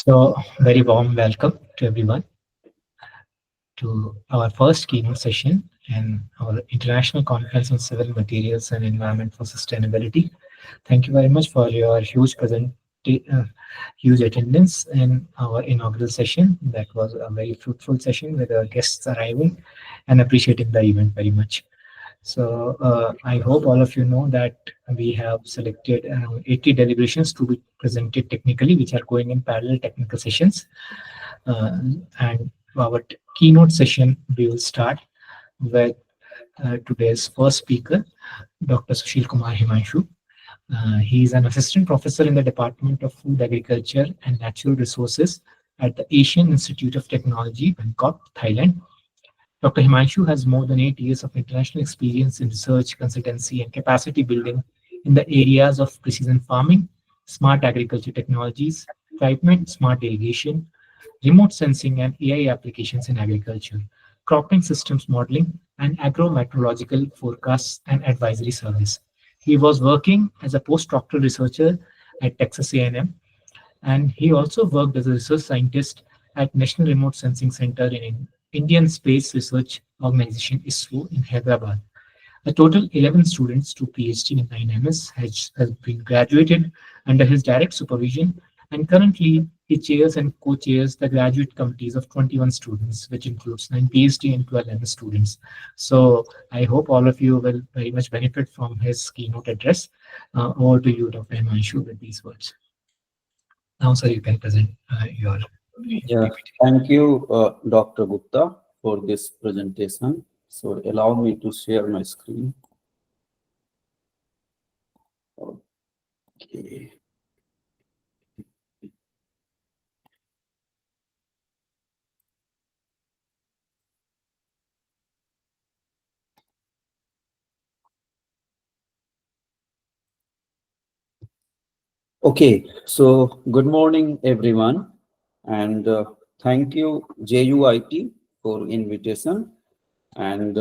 So, very warm welcome to everyone to our first keynote session and our International Conference on Civil Materials and Environment for Sustainability. Thank you very much for your uh, huge attendance in our inaugural session. That was a very fruitful session with our guests arriving and appreciating the event very much. So I hope all of you know that we have selected around 80 deliberations to be presented technically, which are going in parallel technical sessions. And our keynote session, we will start with today's first speaker, Dr. Sushil Kumar Himanshu. He is an assistant professor in the Department of Food, Agriculture and Natural Resources at the Asian Institute of Technology, Bangkok, Thailand. Dr. Himanshu has more than 8 years of international experience in research, consultancy, and capacity building in the areas of precision farming, smart agriculture technologies, climate smart irrigation, remote sensing and AI applications in agriculture, cropping systems modeling, and agro-meteorological forecasts and advisory service. He was working as a postdoctoral researcher at Texas A&M, and he also worked as a research scientist at National Remote Sensing Center in Indian Space Research Organization ISRO in Hyderabad. A total 11 students to PhD in 9 MS has been graduated under his direct supervision, and currently he chairs and co-chairs the graduate committees of 21 students, which includes 9 PhD and 12 MS students. So I hope all of you will very much benefit from his keynote address. Over to you, Dr. Himanshu, with these words. Now, sir, you can present your Yeah, thank you, Dr. Gupta, for this presentation. So allow me to share my screen. Okay. Okay, so good morning, everyone, and thank you, JUIT, for invitation, and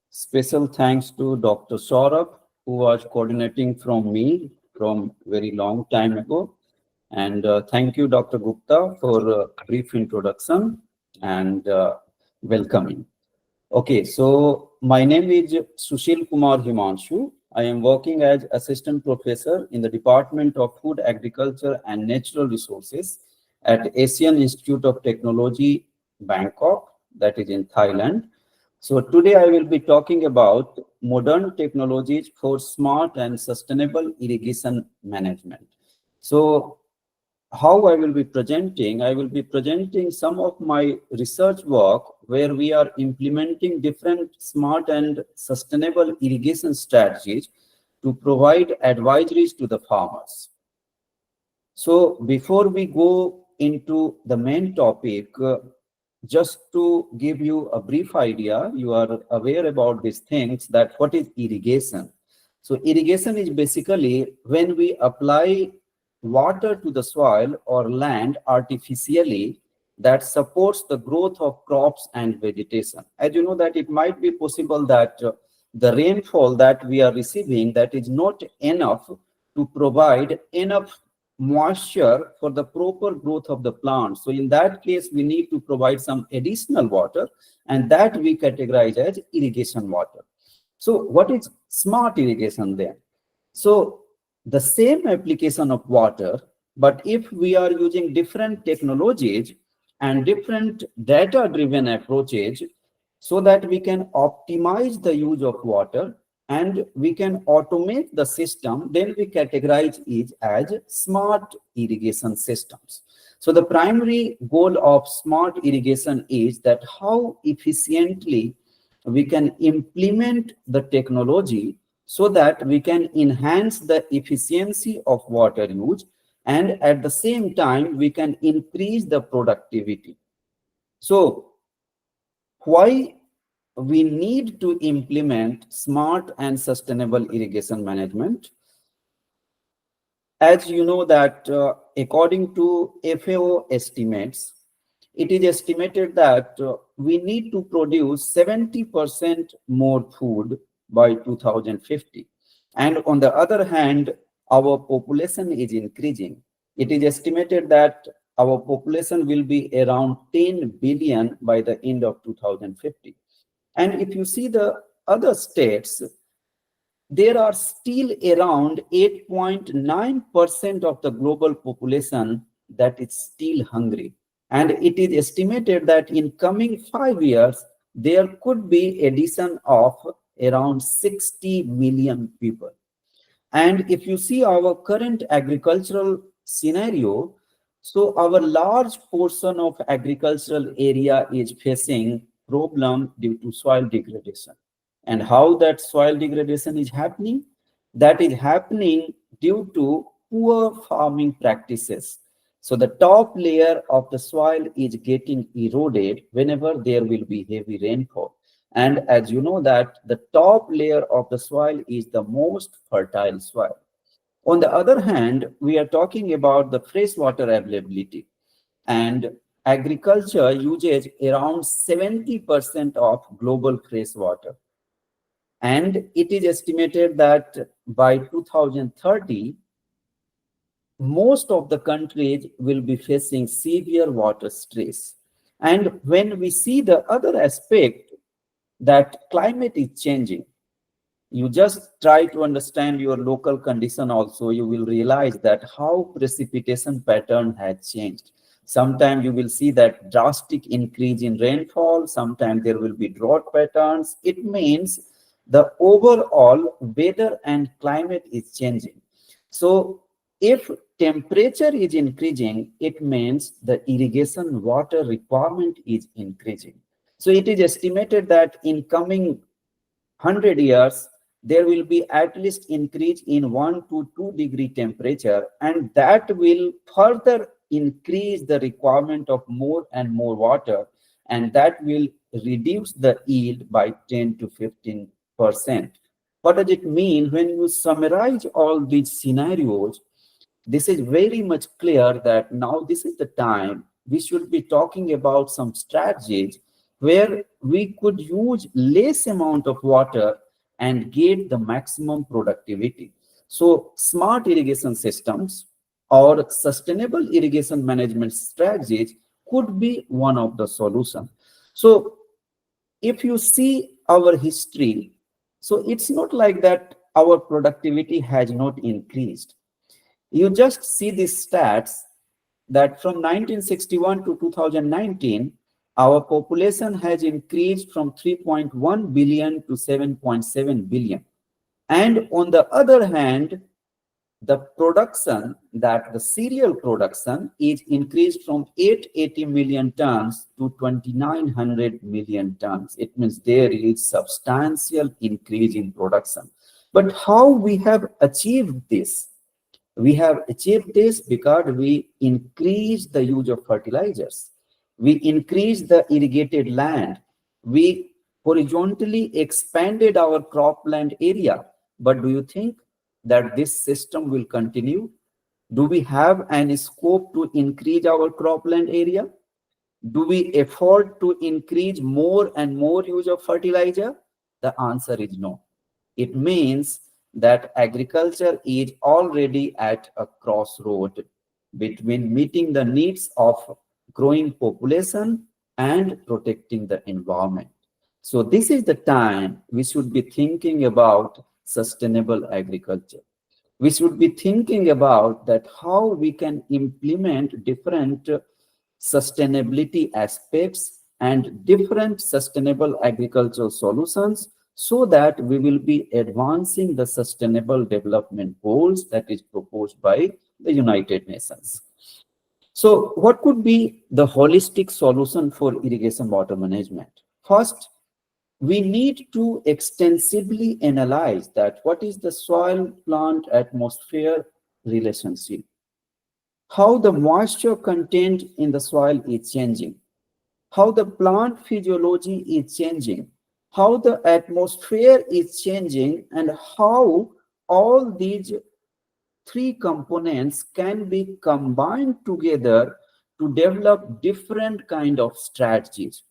special thanks to Dr. Saurabh, who was coordinating from me from very long time ago, and thank you, Dr. Gupta, for a brief introduction and welcoming. Okay, so my name is Sushil Kumar Himanshu. I am working as assistant professor in the Department of Food, Agriculture and Natural Resources at Asian Institute of Technology, Bangkok, that is in Thailand. So today I will be talking about modern technologies for smart and sustainable irrigation management. So how I will be presenting some of my research work where we are implementing different smart and sustainable irrigation strategies to provide advisories to the farmers. So before we go into the main topic, just to give you a brief idea, you are aware about these things, that what is irrigation? So irrigation is basically when we apply water to the soil or land artificially that supports the growth of crops and vegetation. As you know that it might be possible that the rainfall that we are receiving, that is not enough to provide enough moisture for the proper growth of the plant. So in that case, we need to provide some additional water, and that we categorize as irrigation water. So what is smart irrigation then? So the same application of water, but if we are using different technologies and different data-driven approaches so that we can optimize the use of water and we can automate the system, then we categorize it as smart irrigation systems. So the primary goal of smart irrigation is that how efficiently we can implement the technology so that we can enhance the efficiency of water use, and at the same time we can increase the productivity. So why we need to implement smart and sustainable irrigation management? As you know that according to FAO estimates, it is estimated that we need to produce 70% more food by 2050. And on the other hand, our population is increasing. It is estimated that our population will be around 10 billion by the end of 2050. And if you see the other states, there are still around 8.9% of the global population that is still hungry. And it is estimated that in coming 5 years, there could be addition of around 60 million people. And if you see our current agricultural scenario, so our large portion of agricultural area is facing problem due to soil degradation. And how that soil degradation is happening? That is happening due to poor farming practices. So the top layer of the soil is getting eroded whenever there will be heavy rainfall. And as you know that the top layer of the soil is the most fertile soil. On the other hand, we are talking about the freshwater availability, and agriculture uses around 70% of global freshwater. And it is estimated that by 2030, most of the countries will be facing severe water stress. And when we see the other aspect, that climate is changing, you just try to understand your local condition also, you will realize that how precipitation pattern has changed. Sometimes you will see that drastic increase in rainfall, sometimes there will be drought patterns. It means the overall weather and climate is changing. So if temperature is increasing, it means the irrigation water requirement is increasing. So it is estimated that in coming 100 years, there will be at least increase in 1 to 2 degree temperature, and that will further increase the requirement of more and more water, and that will reduce the yield by 10 to 15%. What does it mean when you summarize all these scenarios? This is very much clear that now this is the time we should be talking about some strategies where we could use less amount of water and get the maximum productivity. So smart irrigation systems or sustainable irrigation management strategies could be one of the solutions. So if you see our history, so it's not like that our productivity has not increased. You just see these stats that from 1961 to 2019, our population has increased from 3.1 billion to 7.7 billion. And on the other hand, the production, that the cereal production is increased from 880 million tons to 2900 million tons. It means there is substantial increase in production. But how we have achieved this? We have achieved this because we increased the use of fertilizers. We increased the irrigated land. We horizontally expanded our cropland area. But do you think that this system will continue? Do we have any scope to increase our cropland area? Do we afford to increase more and more use of fertilizer? The answer is no. It means that agriculture is already at a crossroad between meeting the needs of growing population and protecting the environment. So this is the time we should be thinking about sustainable agriculture. We should be thinking about that how we can implement different sustainability aspects and different sustainable agricultural solutions so that we will be advancing the sustainable development goals that is proposed by the United Nations. So what could be the holistic solution for irrigation water management? First, we need to extensively analyze that what is the soil plant atmosphere relationship, how the moisture content in the soil is changing, how the plant physiology is changing, how the atmosphere is changing, and how all these three components can be combined together to develop different kind of strategies.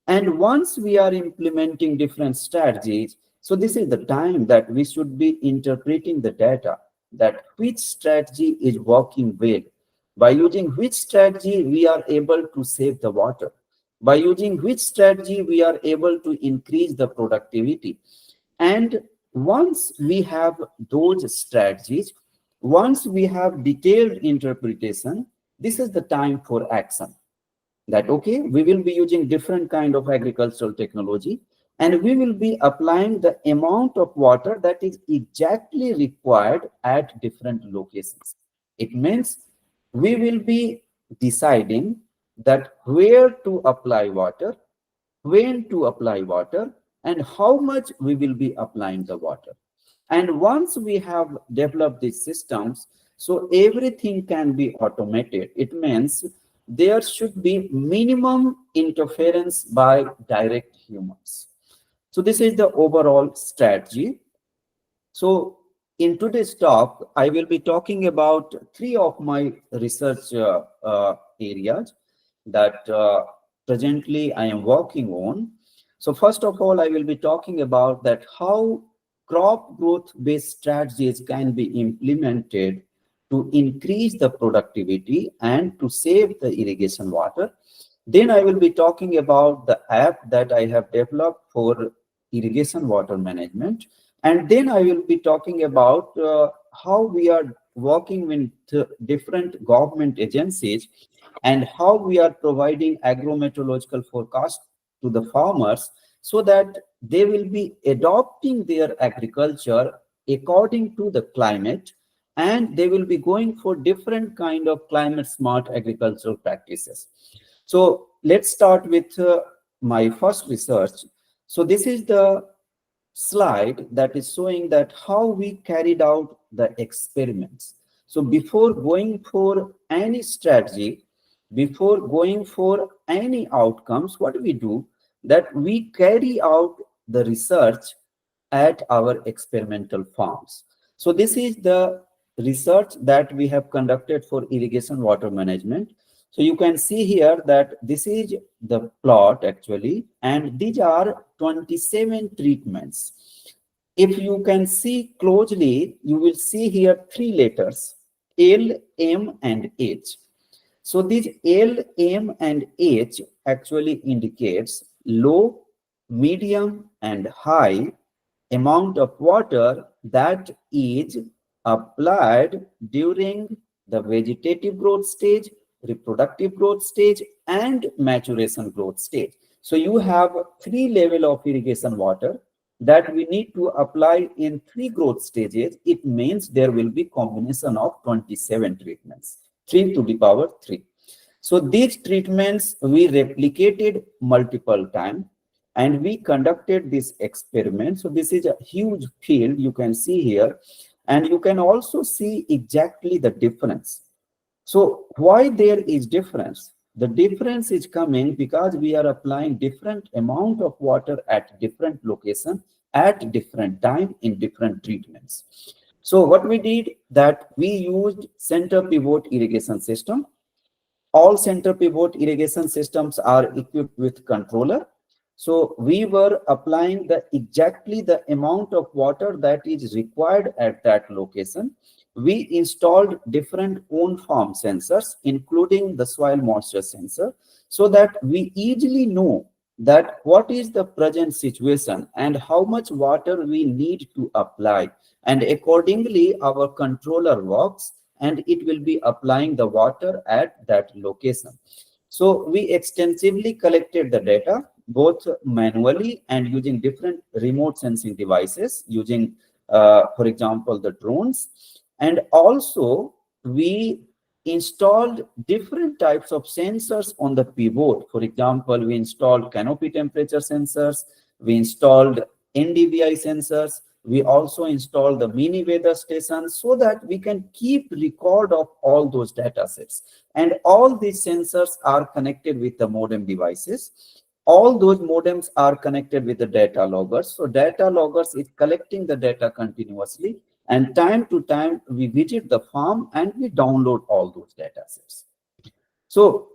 And once we are implementing different strategies, so this is the time that we should be interpreting the data, that which strategy is working well, By using which strategy we are able to save the water, by using which strategy we are able to increase the productivity. And once we have those strategies, once we have detailed interpretation, this is the time for action. That okay, we will be using different kind of agricultural technology, and we will be applying the amount of water that is exactly required at different locations. It means we will be deciding that where to apply water, when to apply water, and how much we will be applying the water. And once we have developed these systems, so everything can be automated. It means there should be minimum interference by direct humans. So this is the overall strategy. So in today's talk, I will be talking about three of my research areas that presently I am working on. So first of all, I will be talking about that how crop growth based strategies can be implemented to increase the productivity and to save the irrigation water. Then I will be talking about the app that I have developed for irrigation water management. And then I will be talking about how we are working with different government agencies and how we are providing agrometeorological forecast to the farmers so that they will be adopting their agriculture according to the climate, and they will be going for different kind of climate smart agricultural practices. So let's start with my first research. So this is the slide that is showing that how we carried out the experiments. So before going for any strategy, before going for any outcomes, what do we do? That we carry out the research at our experimental farms. So this is the research that we have conducted for irrigation water management. So you can see here that this is the plot actually, and these are 27 treatments. If you can see closely, you will see here three letters, L, M, and H. So these L, M, and H actually indicates low, medium, and high amount of water that is applied during the vegetative growth stage, reproductive growth stage, and maturation growth stage. So you have three levels of irrigation water that we need to apply in three growth stages. It means there will be combination of 27 treatments, 3 to the power 3. So these treatments we replicated multiple times and we conducted this experiment. So this is a huge field you can see here, and you can also see exactly the difference. So why there is difference? The difference is coming because we are applying different amount of water at different location at different time in different treatments. So what we did that we used center pivot irrigation system. All center pivot irrigation systems are equipped with controller. So we were applying exactly the amount of water that is required at that location. We installed different on-farm sensors, including the soil moisture sensor, so that we easily know that what is the present situation and how much water we need to apply. And accordingly, our controller works and it will be applying the water at that location. So we extensively collected the data, both manually and using different remote sensing devices, using, for example, the drones. And also, we installed different types of sensors on the pivot. For example, we installed canopy temperature sensors, we installed NDVI sensors, we also installed the mini weather station so that we can keep record of all those data sets. And all these sensors are connected with the modem devices. All those modems are connected with the data loggers. So data loggers is collecting the data continuously, and time to time we visit the farm and we download all those data sets. So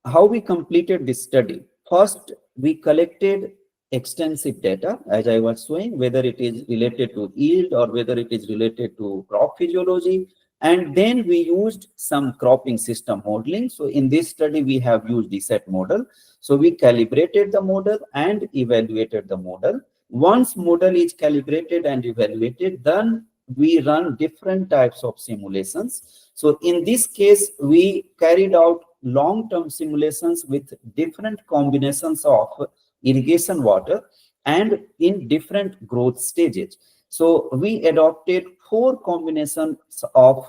how we completed this study? First, we collected extensive data, as I was showing, whether it is related to yield or whether it is related to crop physiology, And then we used some cropping system modeling. So in this study, we have used the set model. So we calibrated the model and evaluated the model. Once model is calibrated and evaluated, then we run different types of simulations. So in this case, we carried out long-term simulations with different combinations of irrigation water and in different growth stages. So we adopted 4 combinations of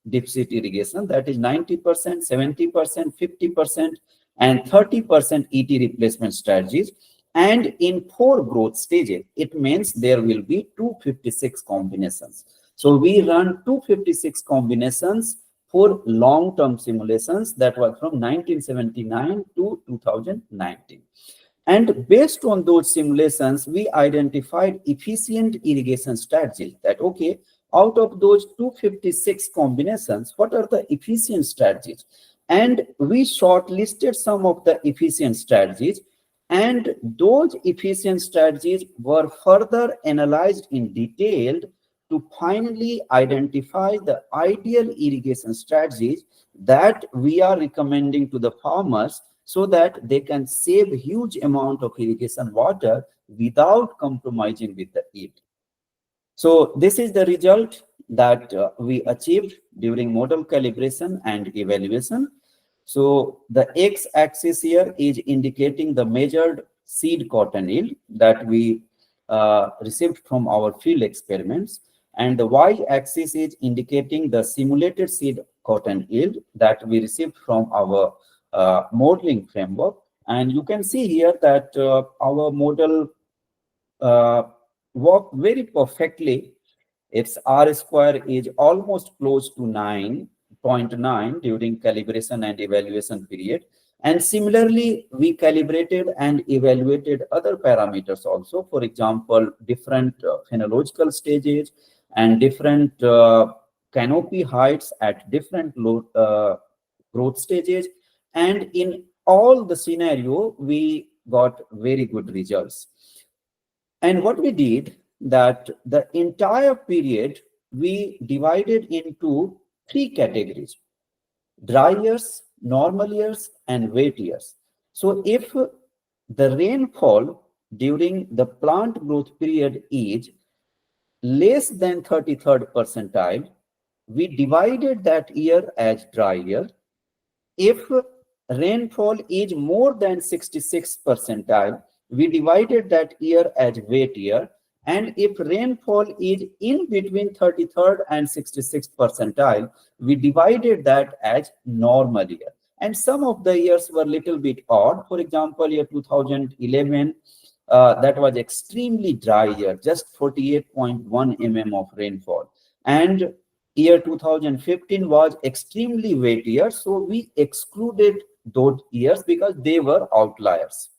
deficit irrigation, that is 90%, 70%, 50%, and 30% ET replacement strategies. And in 4 growth stages, it means there will be 256 combinations. So we run 256 combinations for long-term simulations that were from 1979 to 2019. And based on those simulations, we identified efficient irrigation strategies that, okay, out of those 256 combinations, what are the efficient strategies? And we shortlisted some of the efficient strategies, and those efficient strategies were further analyzed in detail to finally identify the ideal irrigation strategies that we are recommending to the farmers so that they can save huge amount of irrigation water without compromising with the yield. So this is the result that we achieved during model calibration and evaluation. So the x-axis here is indicating the measured seed cotton yield that we received from our field experiments, and the y-axis is indicating the simulated seed cotton yield that we received from our modeling framework. And you can see here that our model worked very perfectly. Its R square is almost close to 9.9 during calibration and evaluation period. And similarly, we calibrated and evaluated other parameters also. For example, different phenological stages and different canopy heights at different growth stages. And in all the scenario, we got very good results. And what we did, that the entire period we divided into 3 categories: dry years, normal years, and wet years. So if the rainfall during the plant growth period is less than 33rd percentile, we divided that year as dry year. If rainfall is more than 66th percentile, we divided that year as wet year. And if rainfall is in between 33rd and 66th percentile, we divided that as normal year. And some of the years were little bit odd. For example, year 2011, that was extremely dry year, just 48.1 mm of rainfall. And year 2015 was extremely wet year, so we excluded those years because they were outliers.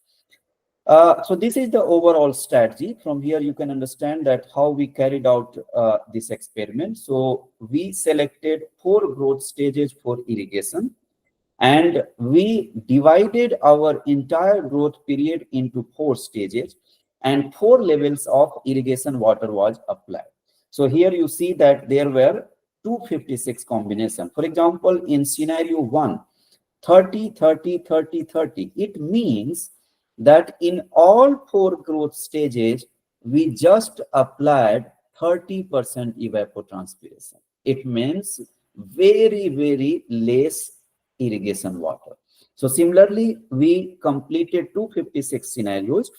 So this is the overall strategy. From here, you can understand that how we carried out this experiment. So we selected 4 growth stages for irrigation, and we divided our entire growth period into 4 stages, and 4 levels of irrigation water was applied. So here you see that there were 256 combinations. For example, in scenario 1, 30, 30, 30, 30. It means that in all 4 growth stages, we just applied 30% evapotranspiration. It means very, very less irrigation water. So similarly, we completed 256 scenarios,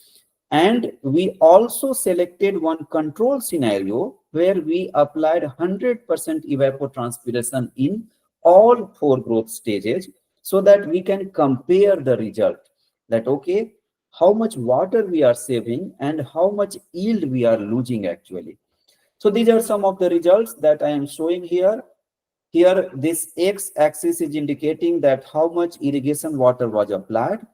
and we also selected one control scenario where we applied 100% evapotranspiration in all 4 growth stages, so that we can compare the result, that okay, how much water we are saving and how much yield we are losing actually. So these are some of the results that I am showing here. Here, this x-axis is indicating that how much irrigation water was applied,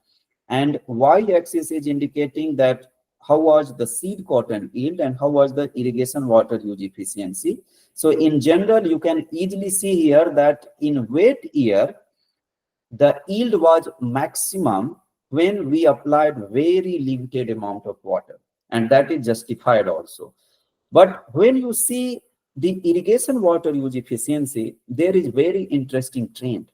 and y-axis is indicating that how was the seed cotton yield and how was the irrigation water use efficiency. So in general, you can easily see here that in wet year, the yield was maximum when we applied very limited amount of water, and that is justified also. But when you see the irrigation water use efficiency, there is very interesting trend.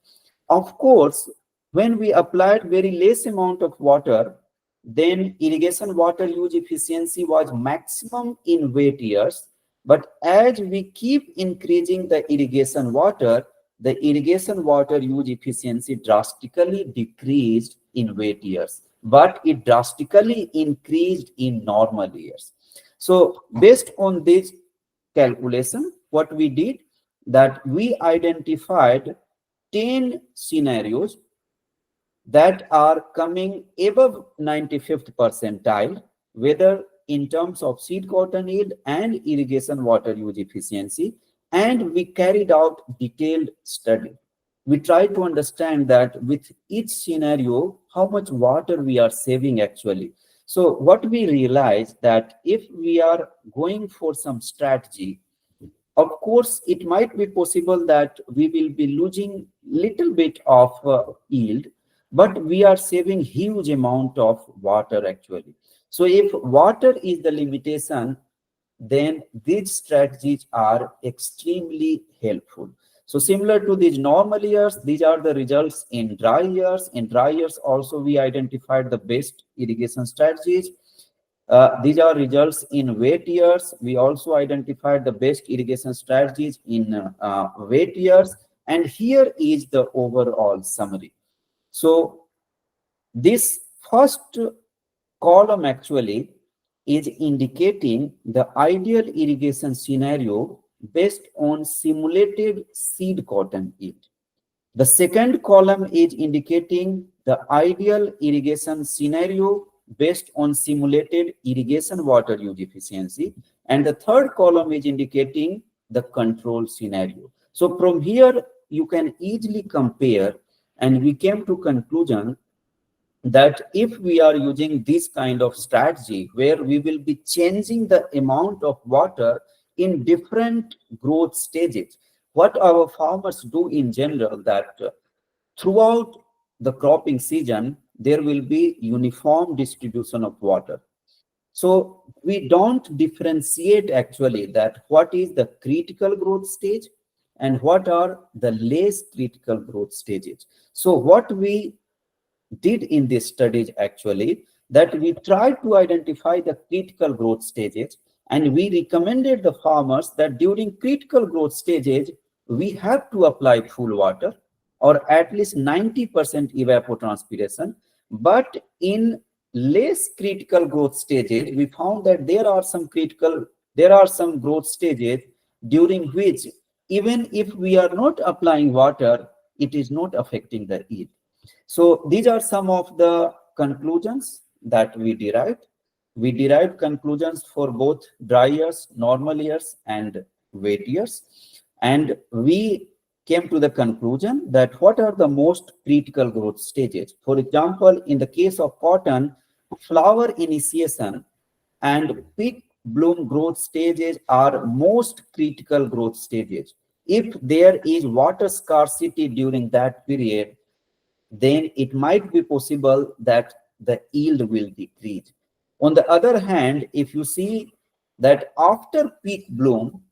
Of course, when we applied very less amount of water, then irrigation water use efficiency was maximum in wet years. But as we keep increasing the irrigation water use efficiency drastically decreased in wet years, but it drastically increased in normal years. So based on this calculation, what we did, that we identified 10 scenarios that are coming above 95th percentile, whether in terms of seed cotton yield and irrigation water use efficiency, and we carried out detailed study. We tried to understand that with each scenario, how much water we are saving actually. So what we realized, that if we are going for some strategy, of course, it might be possible that we will be losing little bit of yield, but we are saving huge amount of water actually. So if water is the limitation, then these strategies are extremely helpful. So similar to these normal years, these are the results in dry years. In dry years also, we identified the best irrigation strategies. These are results in wet years. We also identified the best irrigation strategies in wet years. And here is the overall summary. So this first column actually is indicating the ideal irrigation scenario based on simulated seed cotton yield. The second column is indicating the ideal irrigation scenario based on simulated irrigation water use efficiency. And the third column is indicating the control scenario. So from here, you can easily compare, and we came to conclusion that if we are using this kind of strategy where we will be changing the amount of water in different growth stages, what our farmers do in general, that throughout the cropping season, there will be uniform distribution of water. So we don't differentiate actually that what is the critical growth stage and what are the less critical growth stages. So what we did in this studies actually, that we tried to identify the critical growth stages, and we recommended the farmers that during critical growth stages, we have to apply full water or at least 90% evapotranspiration. But in less critical growth stages, we found that there are some growth stages during which even if we are not applying water, it is not affecting the yield. So these are some of the conclusions that we derived. We derived conclusions for both dry years, normal years, and wet years. And we came to the conclusion that what are the most critical growth stages. For example, in the case of cotton, flower initiation and peak bloom growth stages are most critical growth stages. If there is water scarcity during that period, then it might be possible that the yield will decrease. On the other hand, if you see that after peak bloom,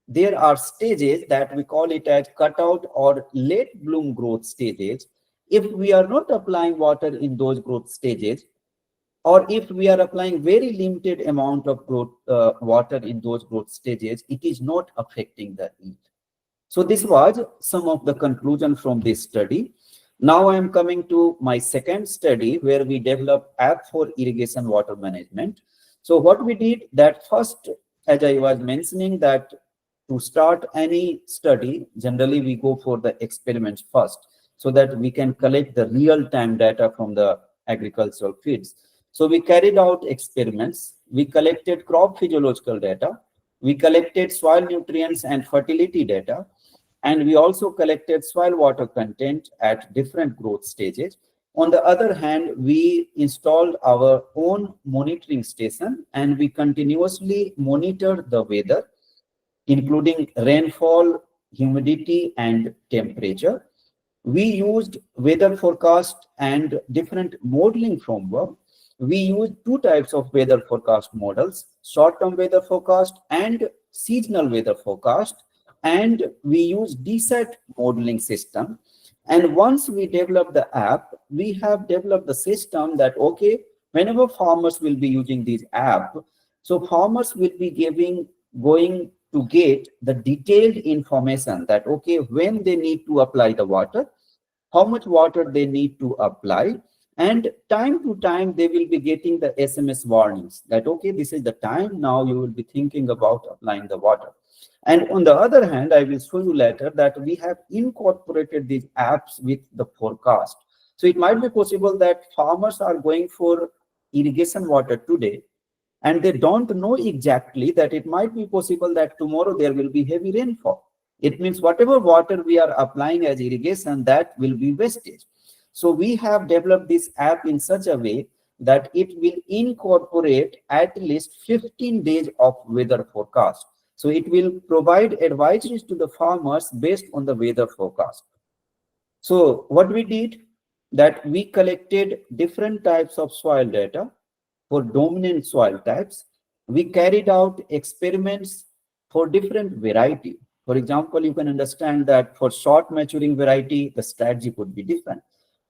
there are stages that we call it as cutout or late bloom growth stages. If we are not applying water in those growth stages, or if we are applying very limited amount of water in those growth stages, it is not affecting the yield. So this was some of the conclusion from this study. Now I am coming to my second study where we developed app for irrigation water management. So what we did, that first, as I was mentioning, that to start any study, generally we go for the experiments first so that we can collect the real-time data from the agricultural fields. So we carried out experiments. We collected crop physiological data. We collected soil nutrients and fertility data. And we also collected soil water content at different growth stages. On the other hand, we installed our own monitoring station and we continuously monitored the weather, including rainfall, humidity, and temperature. We used weather forecast and different modeling framework. We used two types of weather forecast models, short-term weather forecast and seasonal weather forecast, and we use DSAT modeling system. And once we develop the app, we have developed the system that, okay, whenever farmers will be using this app, so farmers will be going to get the detailed information that, okay, when they need to apply the water, how much water they need to apply, and time to time they will be getting the SMS warnings that, okay, this is the time now you will be thinking about applying the water. And on the other hand, I will show you later that we have incorporated these apps with the forecast. So it might be possible that farmers are going for irrigation water today, and they don't know exactly that it might be possible that tomorrow there will be heavy rainfall. It means whatever water we are applying as irrigation, that will be wastage. So we have developed this app in such a way that it will incorporate at least 15 days of weather forecast. So it will provide advisories to the farmers based on the weather forecast. So what we did, that we collected different types of soil data for dominant soil types. We carried out experiments for different variety. For example, you can understand that for short maturing variety, the strategy could be different.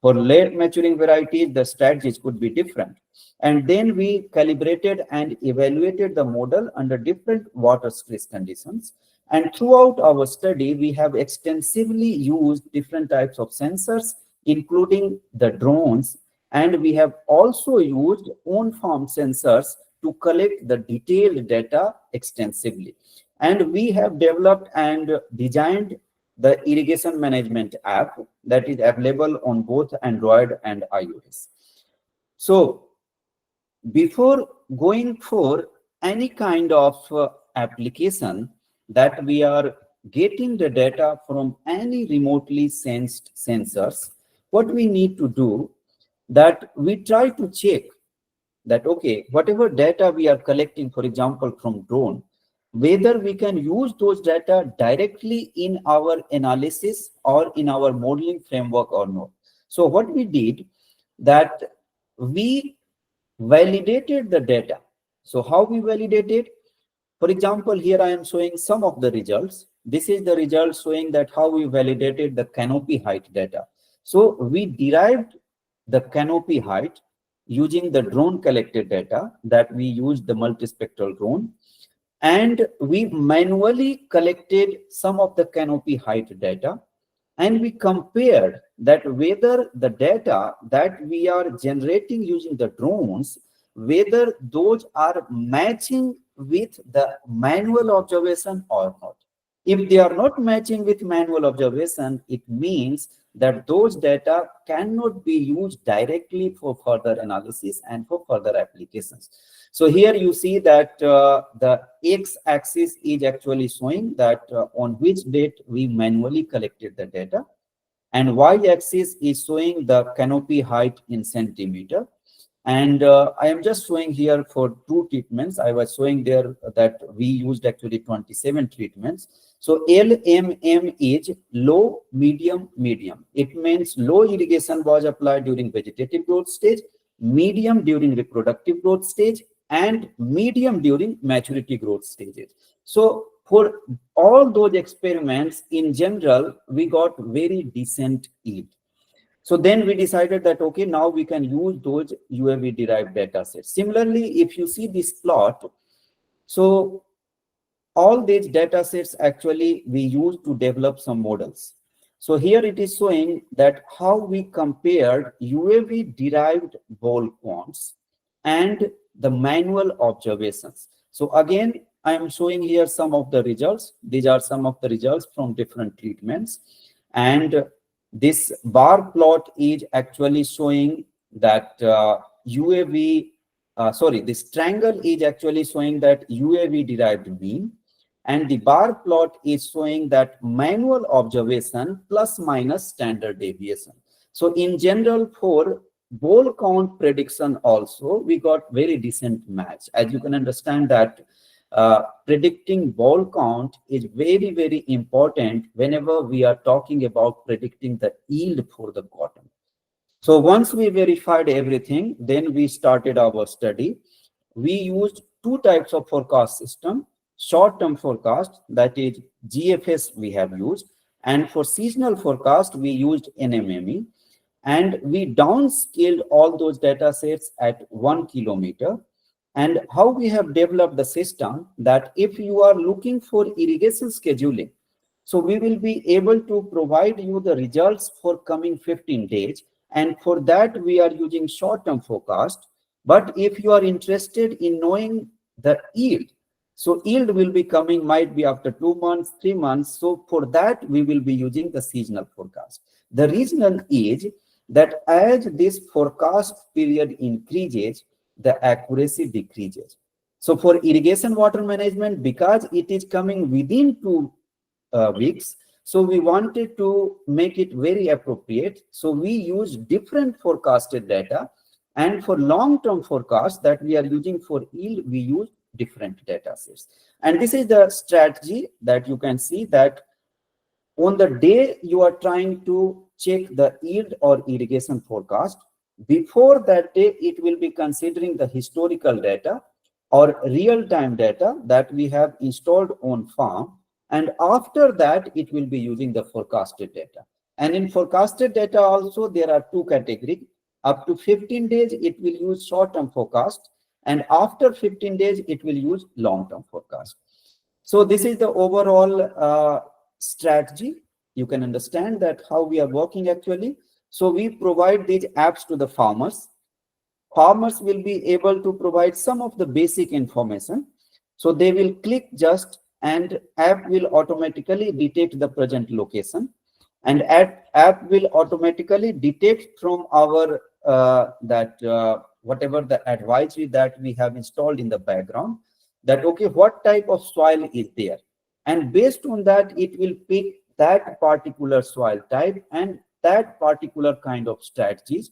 For late maturing varieties, the strategies could be different. And then we calibrated and evaluated the model under different water stress conditions. And throughout our study, we have extensively used different types of sensors, including the drones, and we have also used on-farm sensors to collect the detailed data extensively. And we have developed and designed the irrigation management app that is available on both Android and iOS. So before going for any kind of application that we are getting the data from any remotely sensed sensors, what we need to do, that we try to check that, okay, whatever data we are collecting, for example, from drone, whether we can use those data directly in our analysis or in our modeling framework or not. So what we did, that we validated the data. So how we validated? For example, here I am showing some of the results. This is the result showing that how we validated the canopy height data. So we derived the canopy height using the drone collected data, that we used the multispectral drone, and we manually collected some of the canopy height data, and we compared that whether the data that we are generating using the drones, whether those are matching with the manual observation or not. If they are not matching with manual observation, it means that those data cannot be used directly for further analysis and for further applications. So here you see that the x-axis is actually showing that on which date we manually collected the data, and y-axis is showing the canopy height in centimeter. And I am just showing here for 2 treatments. I was showing there that we used actually 27 treatments. So LMM is low, medium, medium. It means low irrigation was applied during vegetative growth stage, medium during reproductive growth stage, and medium during maturity growth stages. So for all those experiments, in general, we got very decent yield. So then we decided that, okay, now we can use those UAV derived data sets. Similarly, if you see this plot, so all these data sets actually we use to develop some models. So here it is showing that how we compared UAV derived ball counts and the manual observations. So again, I am showing here some of the results. These are some of the results from different treatments. And this bar plot is actually showing that this triangle is actually showing that UAV derived mean, and the bar plot is showing that manual observation plus minus standard deviation. So in general, for ball count prediction also, we got very decent match. As you can understand that predicting ball count is very, very important whenever we are talking about predicting the yield for the cotton. So once we verified everything, then we started our study. We used 2 types of forecast system. short-term forecast, that is GFS we have used, and for seasonal forecast, we used NMME, and we downscaled all those data sets at 1 kilometer. And how we have developed the system, that if you are looking for irrigation scheduling, so we will be able to provide you the results for coming 15 days. And for that, we are using short-term forecast. But if you are interested in knowing the yield, so yield will be coming, might be after 2 months, 3 months. So for that, we will be using the seasonal forecast. The reason is that as this forecast period increases, the accuracy decreases. So for irrigation water management, because it is coming within 2 weeks, so we wanted to make it very appropriate. So we use different forecasted data, and for long-term forecast that we are using for yield, we use different data sets. And this is the strategy that you can see, that on the day you are trying to check the yield or irrigation forecast, before that day it will be considering the historical data or real-time data that we have installed on farm, and after that it will be using the forecasted data. And in forecasted data also there are 2 categories. Up to 15 days it will use short-term forecast, and after 15 days it will use long-term forecast. So this is the overall strategy. You can understand that how we are working actually. So we provide these apps to the farmers. Farmers will be able to provide some of the basic information. So they will click just, and app will automatically detect the present location, and app will automatically detect from our whatever the advisory that we have installed in the background, that okay, what type of soil is there, and based on that it will pick that particular soil type and that particular kind of strategies.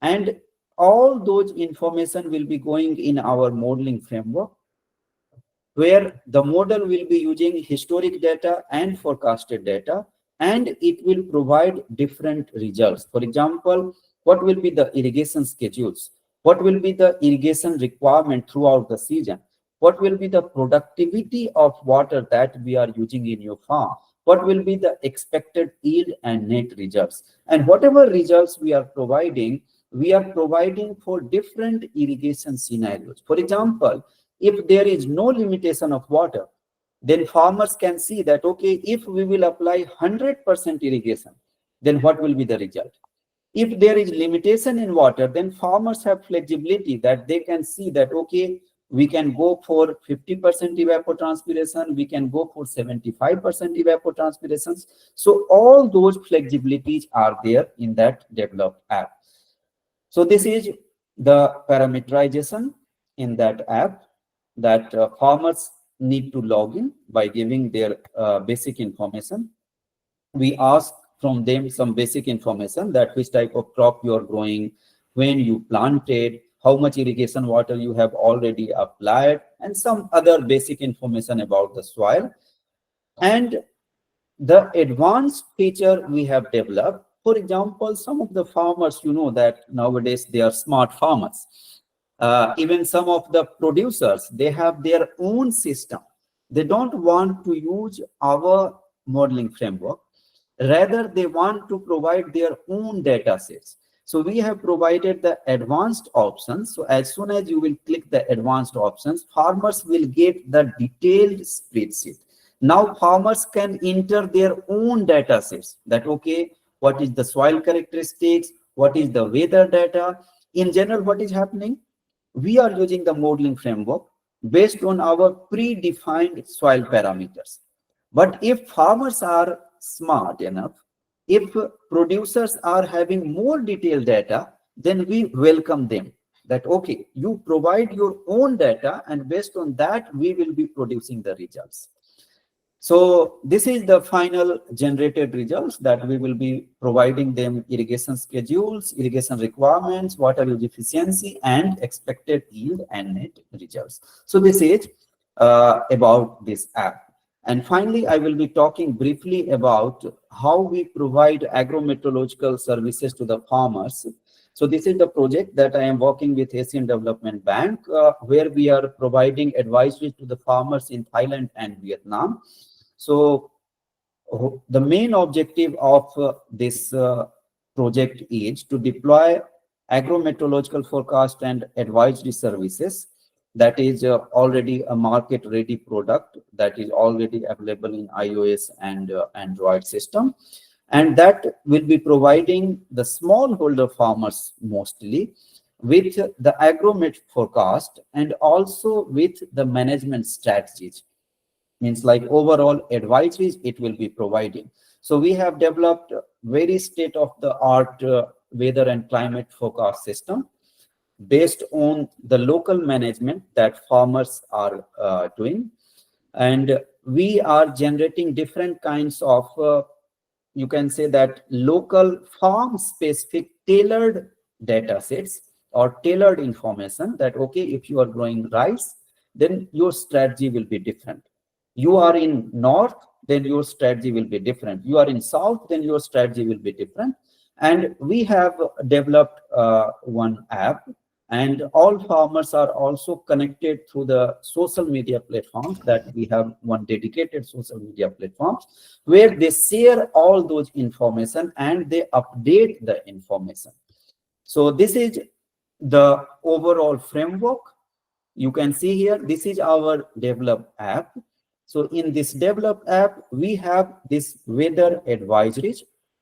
And all those information will be going in our modeling framework, where the model will be using historic data and forecasted data, and it will provide different results. For example, what will be the irrigation schedules? What will be the irrigation requirement throughout the season? What will be the productivity of water that we are using in your farm? What will be the expected yield and net results? And whatever results we are providing for different irrigation scenarios. For example, if there is no limitation of water, then farmers can see that, okay, if we will apply 100% irrigation, then what will be the result? If there is limitation in water, then farmers have flexibility that they can see that, okay, we can go for 50% evapotranspiration, we can go for 75% evapotranspirations. So all those flexibilities are there in that developed app. So this is the parameterization in that app, that farmers need to log in by giving their basic information. We ask from them some basic information, that which type of crop you are growing, when you planted, how much irrigation water you have already applied, and some other basic information about the soil. And the advanced feature we have developed, for example, some of the farmers, you know that nowadays they are smart farmers. Even some of the producers, they have their own system. They don't want to use our modeling framework. Rather, they want to provide their own data sets. So we have provided the advanced options. So as soon as you will click the advanced options, farmers will get the detailed spreadsheet. Now farmers can enter their own data sets, that okay, what is the soil characteristics, what is the weather data. In general, what is happening? We are using the modeling framework based on our predefined soil parameters. But if farmers are smart enough, if producers are having more detailed data, then we welcome them. That okay, you provide your own data, and based on that, we will be producing the results. So this is the final generated results, that we will be providing them irrigation schedules, irrigation requirements, water use efficiency, and expected yield and net results. So this is about this app. And finally, I will be talking briefly about how we provide agrometeorological services to the farmers. So this is the project that I am working with Asian Development Bank, where we are providing advisory to the farmers in Thailand and Vietnam. So the main objective of this project is to deploy agrometeorological forecast and advisory services that is already a market ready product that is already available in iOS and Android system, and that will be providing the smallholder farmers mostly with the agromet forecast and also with the management strategies, means like overall advisories it will be providing. So we have developed a very state of the art weather and climate forecast system based on the local management that farmers are doing, and we are generating different kinds of you can say that local farm specific tailored data sets or tailored information that, okay, if you are growing rice, then your strategy will be different. You are in north, then your strategy will be different. You are in south, then your strategy will be different. And we have developed one app, and all farmers are also connected through the social media platforms that we have one dedicated social media platform where they share all those information and they update the information. So this is the overall framework. You can see here, this is our developed app. So in this developed app, we have this weather advisories.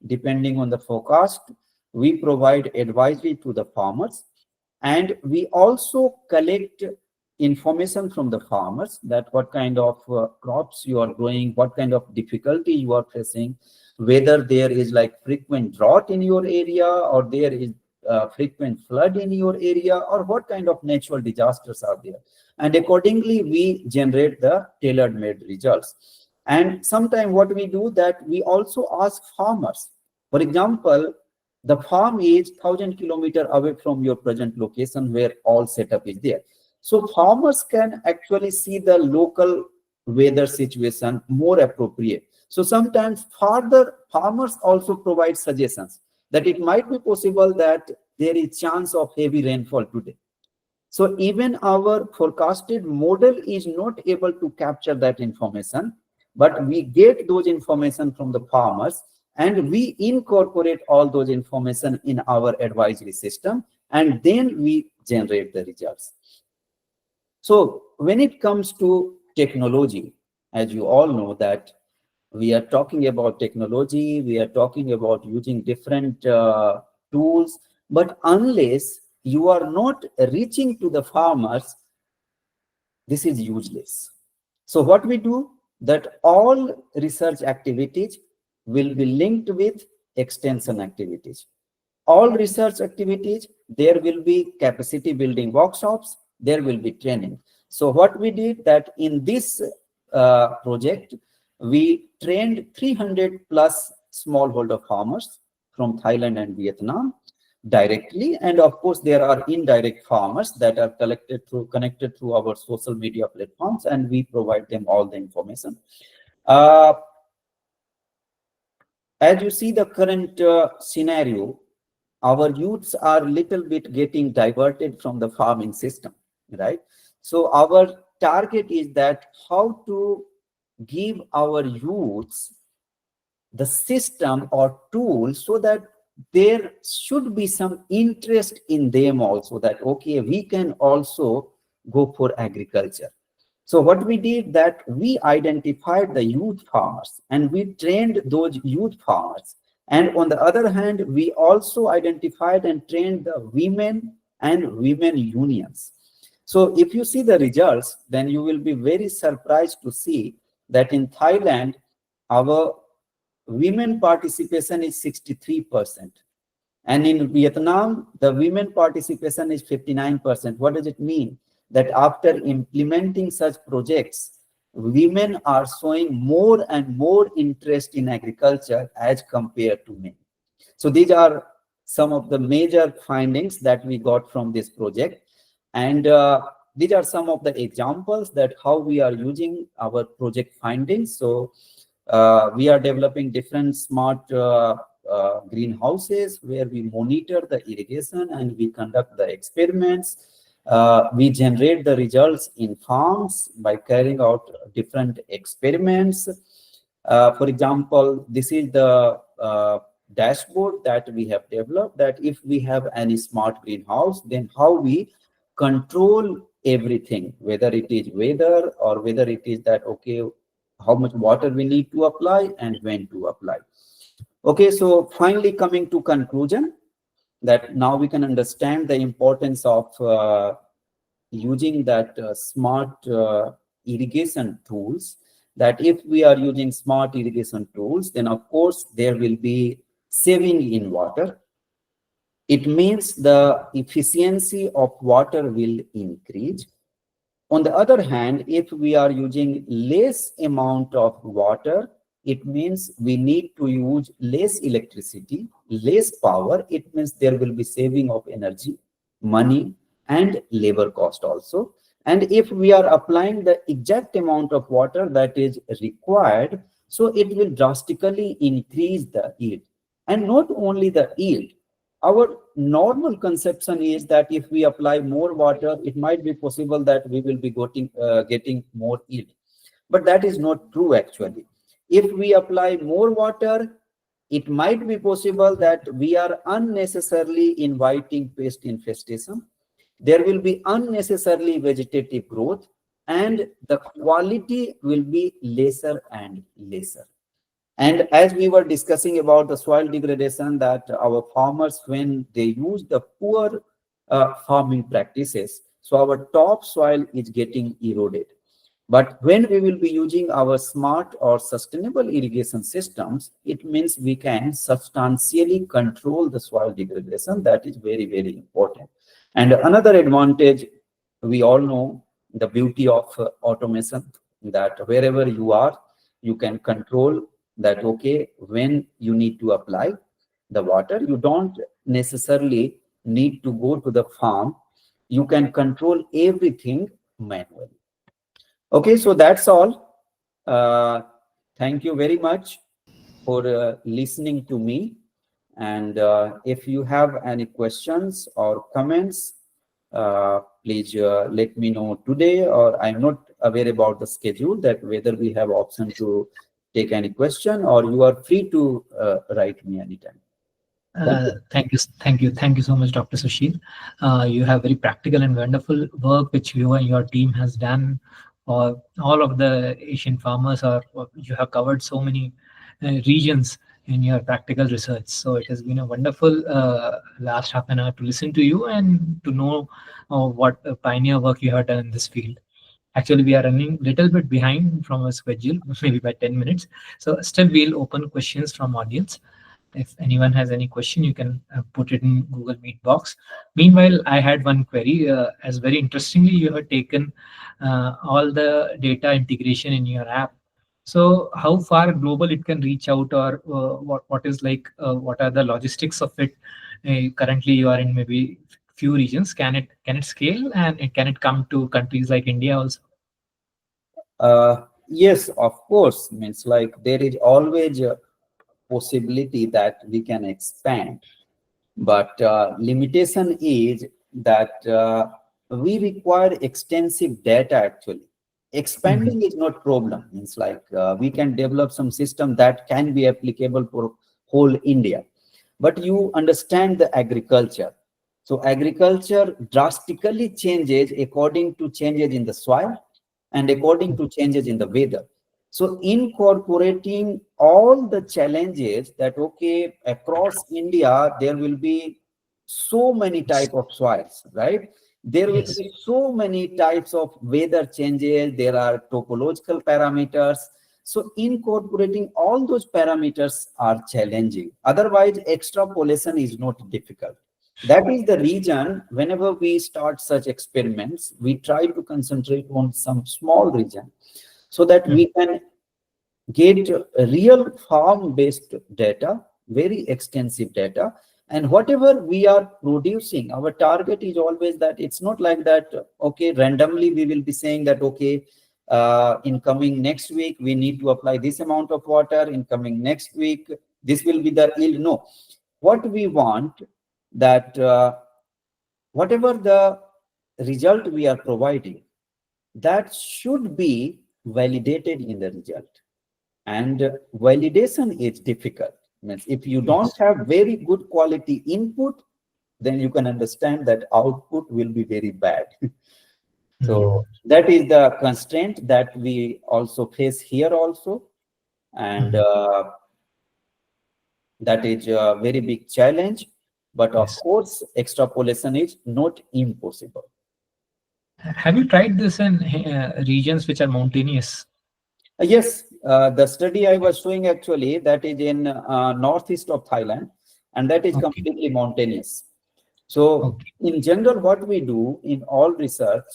Depending on the forecast, we provide advisory to the farmers. And we also collect information from the farmers that what kind of crops you are growing, what kind of difficulty you are facing, whether there is like frequent drought in your area or there is frequent flood in your area, or what kind of natural disasters are there. And accordingly, we generate the tailor-made results. And sometimes what we do that we also ask farmers, for example, the farm is 1,000 kilometers away from your present location where all setup is there. So farmers can actually see the local weather situation more appropriate. So sometimes further farmers also provide suggestions that it might be possible that there is chance of heavy rainfall today. So even our forecasted model is not able to capture that information, but we get those information from the farmers and we incorporate all those information in our advisory system, and then we generate the results. So when it comes to technology, as you all know that we are talking about technology, we are talking about using different tools, but unless you are not reaching to the farmers, this is useless. So what we do, that all research activities will be linked with extension activities. All research activities, there will be capacity building workshops, there will be training. So what we did that in this project, we trained 300 plus smallholder farmers from Thailand and Vietnam directly, and of course there are indirect farmers that are connected through our social media platforms, and we provide them all the information. As you see the current scenario, our youths are little bit getting diverted from the farming system, right? So our target is that how to give our youths the system or tools so that there should be some interest in them also, that okay, we can also go for agriculture. So what we did that we identified the youth farmers and we trained those youth farmers, and on the other hand we also identified and trained the women and women unions. So if you see the results, then you will be very surprised to see that in Thailand our women participation is 63%. And in Vietnam, the women participation is 59%. What does it mean? That after implementing such projects, women are showing more and more interest in agriculture as compared to men. So these are some of the major findings that we got from this project. And these are some of the examples that how we are using our project findings. So we are developing different smart greenhouses where we monitor the irrigation and we conduct the experiments. We generate the results in farms by carrying out different experiments. For example, this is the dashboard that we have developed, that if we have any smart greenhouse, then how we control everything, whether it is weather or whether it is that, okay, how much water we need to apply and when to apply. Okay, so finally coming to conclusion, that now we can understand the importance of using that smart irrigation tools, that if we are using smart irrigation tools, then of course there will be saving in water. It means the efficiency of water will increase. On the other hand, if we are using less amount of water, it means we need to use less electricity, less power. It means there will be saving of energy, money, and labor cost also. And if we are applying the exact amount of water that is required, so it will drastically increase the yield. And not only the yield, our normal conception is that if we apply more water, it might be possible that we will be getting more yield. But that is not true actually. If we apply more water, it might be possible that we are unnecessarily inviting pest infestation. There will be unnecessarily vegetative growth, and the quality will be lesser and lesser. And as we were discussing about the soil degradation, that our farmers, when they use the poor farming practices, so our topsoil is getting eroded. But when we will be using our smart or sustainable irrigation systems, it means we can substantially control the soil degradation. That is very, very important. And another advantage, we all know the beauty of automation, that wherever you are, you can control that, okay, when you need to apply the water, you don't necessarily need to go to the farm. You can control everything manually. Okay, so that's all. Thank you very much for listening to me. And if you have any questions or comments, please let me know today, or I'm not aware about the schedule, that whether we have option to take any question, or you are free to write me anytime. Thank you so much, Dr. Sushil. You have very practical and wonderful work which you and your team has done for all of the Asian farmers, or you have covered so many regions in your practical research. So it has been a wonderful last half an hour to listen to you and to know what pioneer work you have done in this field. Actually, we are running a little bit behind from our schedule, maybe by 10 minutes. So still we'll open questions from audience. If anyone has any question, you can put it in Google Meet box. Meanwhile, I had one query. As very interestingly, you have taken all the data integration in your app. So how far global it can reach out, or what is like, what are the logistics of it? Currently, you are in maybe few regions. Can it scale, and can it come to countries like India also? Yes, of course. Means like there is always a possibility that we can expand, but limitation is that we require extensive data actually. Expanding is not problem. Means like we can develop some system that can be applicable for whole India, but you understand the agriculture. So agriculture drastically changes according to changes in the soil and according to changes in the weather. So incorporating all the challenges that, okay, across India, there will be so many type of soils, right? There will Yes. be so many types of weather changes. There are topological parameters. So incorporating all those parameters are challenging. Otherwise, extrapolation is not difficult. That is the reason whenever we start such experiments, we try to concentrate on some small region so that we can get real farm-based data, very extensive data. And whatever we are producing, our target is always that it's not like that, okay, randomly we will be saying that, okay, in coming next week, we need to apply this amount of water. In coming next week, this will be the yield. No, what we want that whatever the result we are providing, that should be validated in the result. And validation is difficult. Means if you don't have very good quality input, then you can understand that output will be very bad. So that is the constraint that we also face here also. And that is a very big challenge. But of course, extrapolation is not impossible. Have you tried this in regions which are mountainous? Yes, the study I was showing actually, that is in northeast of Thailand, and that is completely mountainous. So in general, what we do in all research,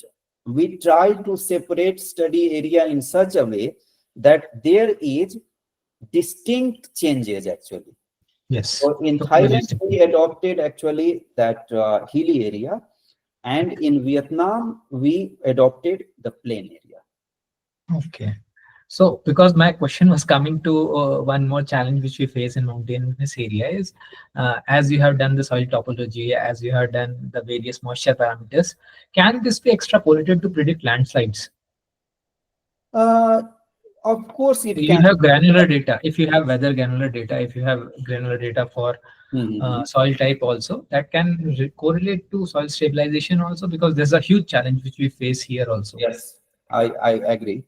we try to separate study area in such a way that there is distinct changes actually. Yes. So in Thailand, we adopted actually that hilly area, and in Vietnam, we adopted the plain area. Okay. So, because my question was coming to one more challenge which we face in mountainous area is, as you have done the soil topology, as you have done the various moisture parameters, can this be extrapolated to predict landslides? Of course, it you can. Have granular data. If you have weather granular data, if you have granular data for soil type also, that can correlate to soil stabilization also, because there's a huge challenge which we face here also. Yes, I agree.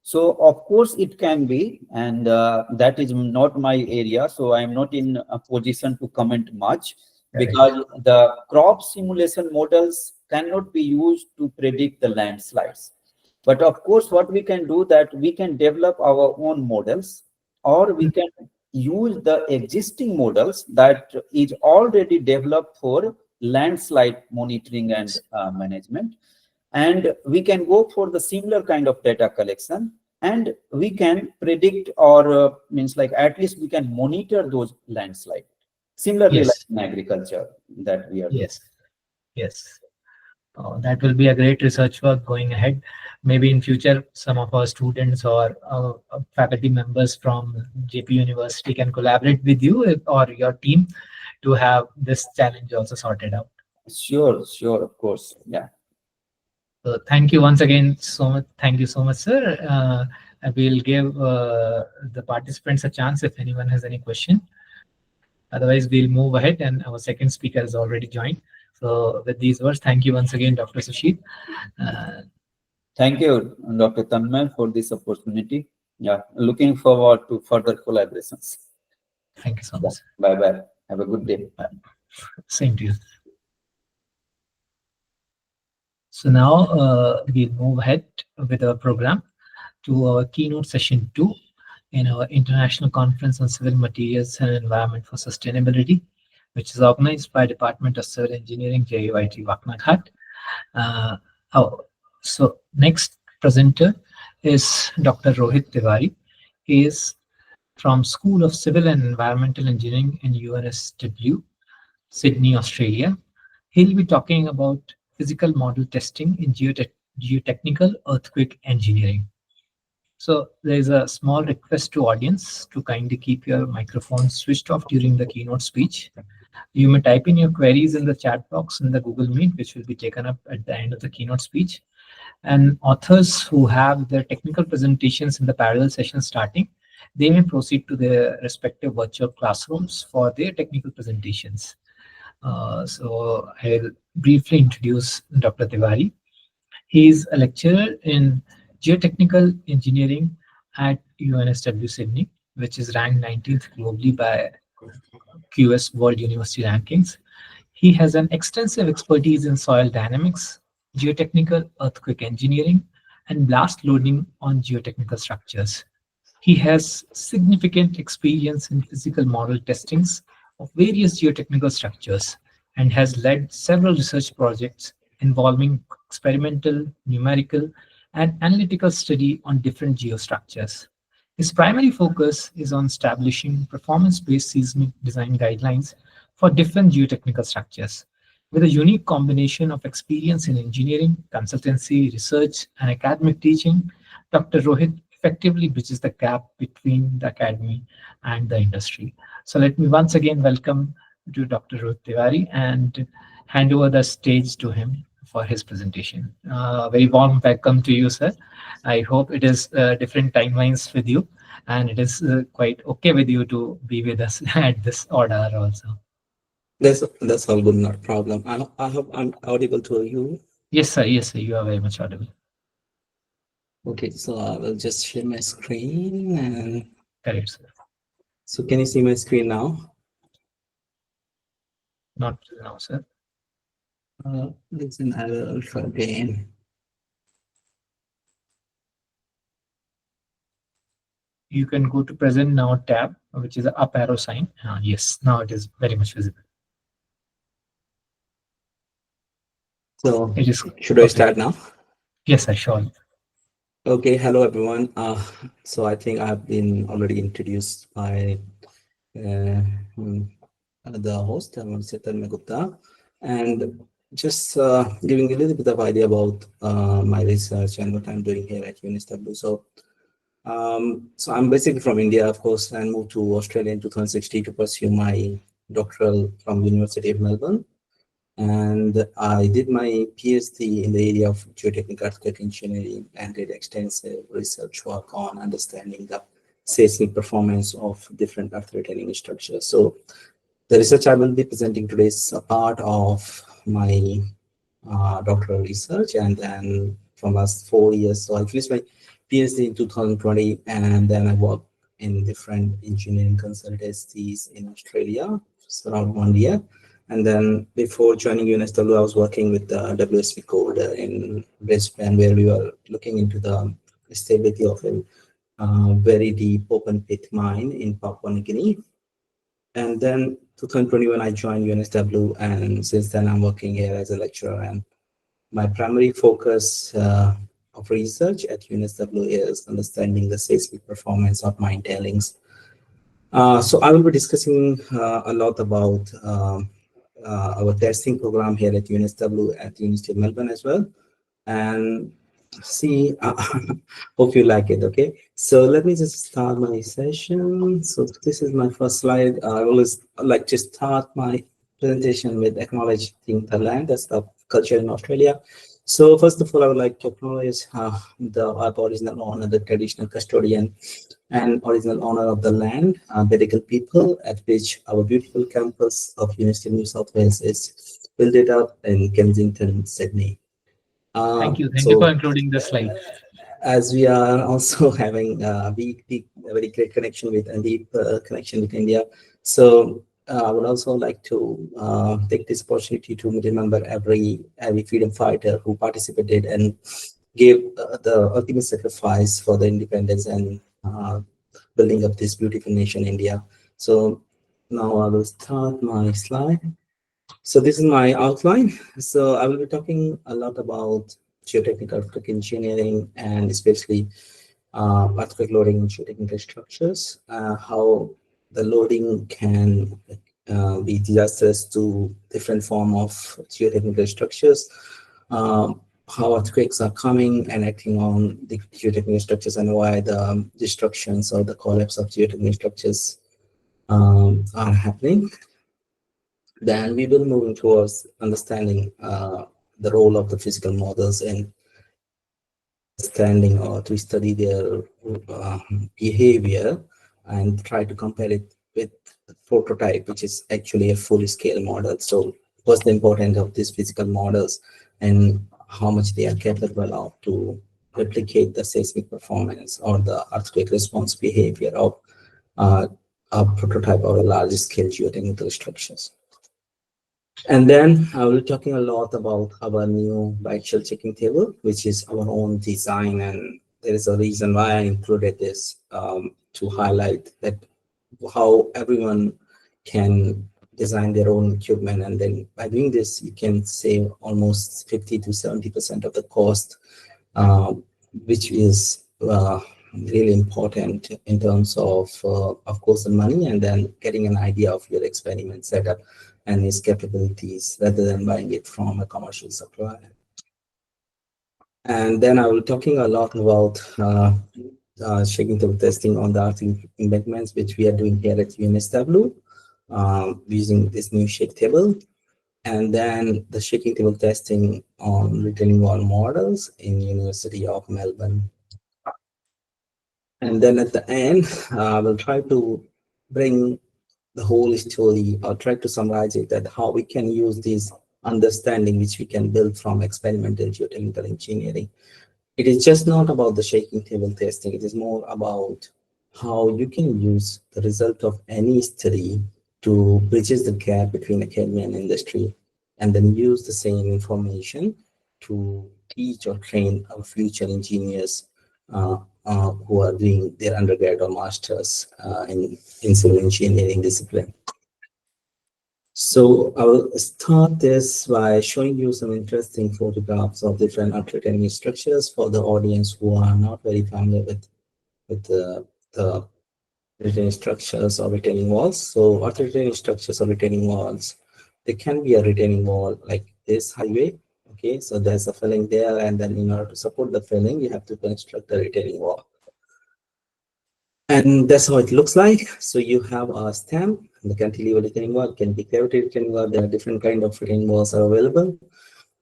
So of course it can be, and that is not my area, so I am not in a position to comment much, because the crop simulation models cannot be used to predict the landslides. But of course, what we can do, that we can develop our own models, or we can use the existing models that is already developed for landslide monitoring and management. And we can go for the similar kind of data collection, and we can predict, or means like at least we can monitor those landslides. Similarly, like in agriculture that we are doing. Yes. That will be a great research work going ahead. Maybe in future, some of our students or faculty members from JP University can collaborate with you or your team to have this challenge also sorted out. Sure, of course. Yeah. So thank you once again so much. Thank you so much, sir. I will give the participants a chance if anyone has any question. Otherwise, we'll move ahead, and our second speaker has already joined. So with these words, thank you once again, Dr. Sushil. Thank you, Dr. Tanmay, for this opportunity. Yeah, looking forward to further collaborations. Thank you so much. Bye-bye. Have a good day. Bye. Same to you. So now we'll move ahead with our program to our keynote session 2 in our International Conference on Civil Materials and Environment for Sustainability, which is organized by Department of Civil Engineering, JUIT, Waknaghat. So next presenter is Dr. Rohit Tiwari. He is from School of Civil and Environmental Engineering in UNSW, Sydney, Australia. He'll be talking about physical model testing in geotechnical earthquake engineering. So there's a small request to audience to kindly keep your microphone switched off during the keynote speech. You may type in your queries in the chat box in the Google Meet, which will be taken up at the end of the keynote speech. And authors who have their technical presentations in the parallel session starting, they may proceed to their respective virtual classrooms for their technical presentations. So I'll briefly introduce Dr. Tiwari. He is a lecturer in Geotechnical Engineering at UNSW Sydney, which is ranked 19th globally by QS World University Rankings. He has an extensive expertise in soil dynamics, geotechnical earthquake engineering, and blast loading on geotechnical structures. He has significant experience in physical model testings of various geotechnical structures and has led several research projects involving experimental, numerical, and analytical study on different geostructures. His primary focus is on establishing performance-based seismic design guidelines for different geotechnical structures. With a unique combination of experience in engineering, consultancy, research, and academic teaching, Dr. Rohit effectively bridges the gap between the academy and the industry. So let me once again welcome to Dr. Rohit Tiwari and hand over the stage to him for his presentation. Very warm welcome to you, sir. I hope it is different timelines with you, and it is quite okay with you to be with us at this order also. That's all good, not a problem. I hope I'm audible to you. Yes, sir. Yes, sir. You are very much audible. Okay, so I will just share my screen. And Correct, sir. so can you see my screen now? Not now, sir. Listen, I will try again. You can go to present now tab, which is the up arrow sign. Yes, now it is very much visible. So It is should I perfect. start now? Yes, sir. Sure. Okay, hello everyone. So I think I've been already introduced by uh, mm, the host, Setan Gupta, and just giving a little bit of idea about my research and what I'm doing here at UNSW. So I'm basically from India, of course, and moved to Australia in 2016 to pursue my doctoral from University of Melbourne. And I did my PhD in the area of geotechnical earthquake engineering and did extensive research work on understanding the seismic performance of different earth retaining structures. So the research I will be presenting today is a part of my doctoral research, and then from last 4 years. So I finished my PhD in 2020, and then I worked in different engineering consultancies in Australia for around 1 year. And then before joining UNSW, I was working with the WSP code in Brisbane, where we were looking into the stability of a very deep open pit mine in Papua New Guinea. And then 2021, I joined UNSW, and since then I'm working here as a lecturer. And my primary focus of research at UNSW is understanding the seismic performance of mine tailings. So I will be discussing a lot about our testing program here at UNSW at the University of Melbourne as well. And see, hope you like it. Okay, so let me just start my session. So this is my first slide. I always like to start my presentation with acknowledging the land, that's the culture in Australia. So first of all, I would like to acknowledge the original owner, the traditional custodian and original owner of the land, Gadigal people, at which our beautiful campus of University of New South Wales is built it up in Kensington, Sydney. Thank you. Thank you for So including the slide. as we are also having a very great connection with and deep connection with India, so I would also like to take this opportunity to remember every freedom fighter who participated and gave the ultimate sacrifice for the independence and building up this beautiful nation, India. So now I will start my slide. So this is my outline. So I will be talking a lot about geotechnical earthquake engineering and especially earthquake loading in geotechnical structures, how the loading can be disastrous to different form of geotechnical structures, how earthquakes are coming and acting on the geotechnical structures, and why the destructions or the collapse of geotechnical structures are happening. Then we will move towards understanding the role of the physical models and understanding or to study their uh, behavior and try to compare it with prototype, which is actually a full scale model. So what's the importance of these physical models and how much they are capable of to replicate the seismic performance or the earthquake response behavior of a prototype or a large scale geotechnical structures. And then I will be talking a lot about our new biaxial checking table, which is our own design. And there is a reason why I included this to highlight that how everyone can design their own equipment. And then by doing this, you can save almost 50 to 70% of the cost, uh, which is really important in terms of course, the money, and then getting an idea of your experiment setup and its capabilities rather than buying it from a commercial supplier. And then I will talking a lot about shaking table testing on the earthing embankments, which we are doing here at UNSW, using this new shake table. And then the shaking table testing on retaining wall models in University of Melbourne. And then at the end, we'll try to bring the whole story or try to summarize it, that how we can use this understanding which we can build from experimental geotechnical engineering. It is just not about the shaking table testing. It is more about how you can use the result of any study to bridges the gap between academia and industry, and then use the same information to teach or train our future engineers uh, who are doing their undergrad or masters in civil engineering discipline. So I will start this by showing you some interesting photographs of different retaining structures for the audience who are not very familiar with the retaining structures or retaining walls. So retaining structures or retaining walls, there can be a retaining wall like this highway. Okay, so there's a filling there, and then in order to support the filling, you have to construct a retaining wall. And that's how it looks like. So you have a stem, the cantilever retaining wall, can be cavity retaining wall. There are different kind of retaining walls are available.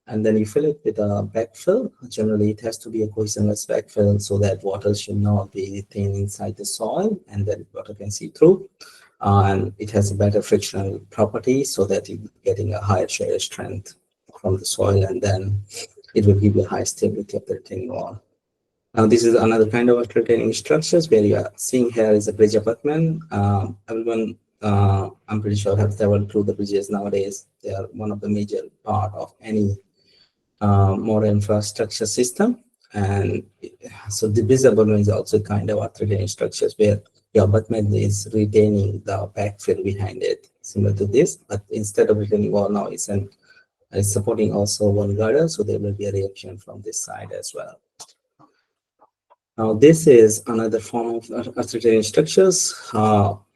And then you fill it with a backfill. Generally, it has to be a cohesionless backfill so that water should not be retained inside the soil and that water can seep through. And it has a better frictional property so that you're getting a higher shear strength from the soil, and then it will give you a high stability of the retaining wall. Now, this is another kind of retaining structures where you are seeing here is a bridge abutment. Everyone, I'm pretty sure, have traveled through the bridges nowadays. They are one of the major part of any modern infrastructure system. And so the bridge abutment is also kind of retaining structures where the abutment is retaining the backfill behind it, similar to this. But instead of retaining wall, now it's supporting also one girder, so there will be a reaction from this side as well. Now, this is another form of retaining structures.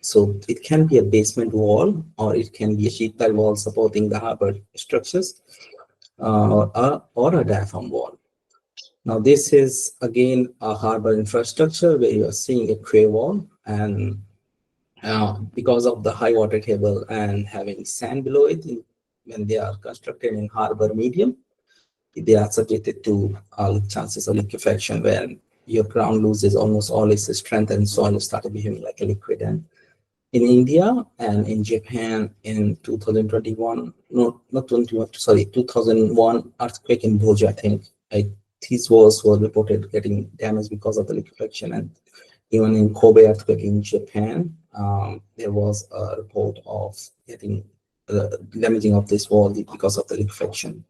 So it can be a basement wall, or it can be a sheet pile wall supporting the harbor structures, or a diaphragm wall. Now, this is again a harbor infrastructure where you are seeing a quay wall, and because of the high water table and having sand below it, when they are constructed in harbor medium, they are subjected to chances of liquefaction, where your ground loses almost all its strength and soil started behaving like a liquid. And in India and in Japan in 2021, no, not 21, sorry, 2001 earthquake in Boja, I think. These walls were reported getting damaged because of the liquefaction. And even in Kobe earthquake in Japan, there was a report of getting damaging of this wall because of the liquefaction.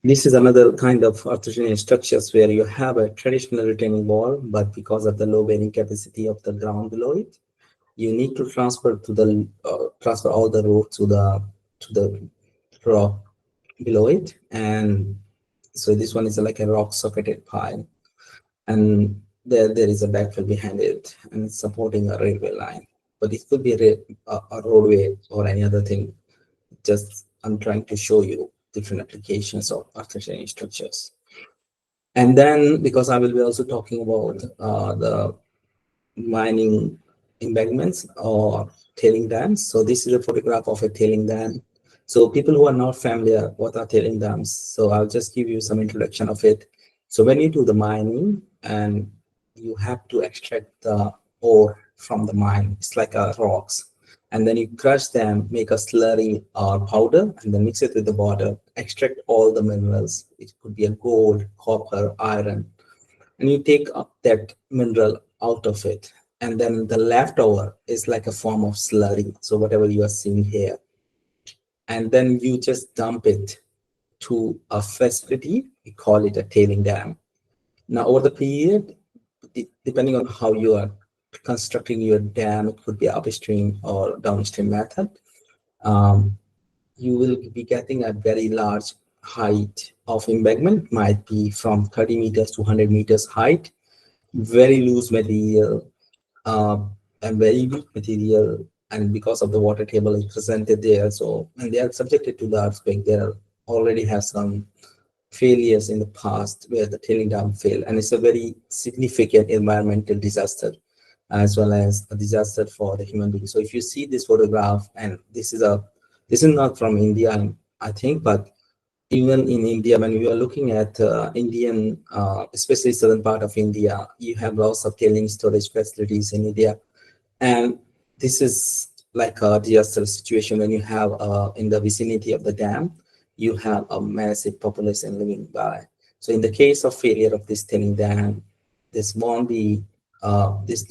This is another kind of retaining structures where you have a traditional retaining wall, but because of the low bearing capacity of the ground below it, you need to transfer all the road to the rock below it. And so this one is like a rock socketed pile, and there is a backfill behind it, and it's supporting a railway line. But it could be a roadway or any other thing. Just I'm trying to show you different applications of retaining structures. And then, because I will be also talking about the mining embankments or tailing dams. So this is a photograph of a tailing dam. So people who are not familiar, what are tailing dams? So I'll just give you some introduction of it. So when you do the mining and you have to extract the ore from the mine, it's like rocks. And then you crush them, make a slurry or powder, and then mix it with the water, extract all the minerals. It could be a gold, copper, iron, and you take up that mineral out of it, and then the leftover is like a form of slurry, so whatever you are seeing here, and then you just dump it to a facility. We call it a tailing dam. Now, over the period, depending on how you are constructing your dam, it could be upstream or downstream method, you will be getting a very large height of embankment, might be from 30 meters to 100 meters height, very loose material, and very weak material, and because of the water table is presented there, so and they are subjected to the earthquake, they already have some failures in the past where the tailing dam failed, and it's a very significant environmental disaster as well as a disaster for the human being. So if you see this photograph, and this is not from India, I think, but even in India, when we are looking at Indian, especially southern part of India, you have lots of tailing storage facilities in India. And this is like a disaster situation when you have in the vicinity of the dam, you have a massive population living by. So in the case of failure of this tailing dam, this won't be this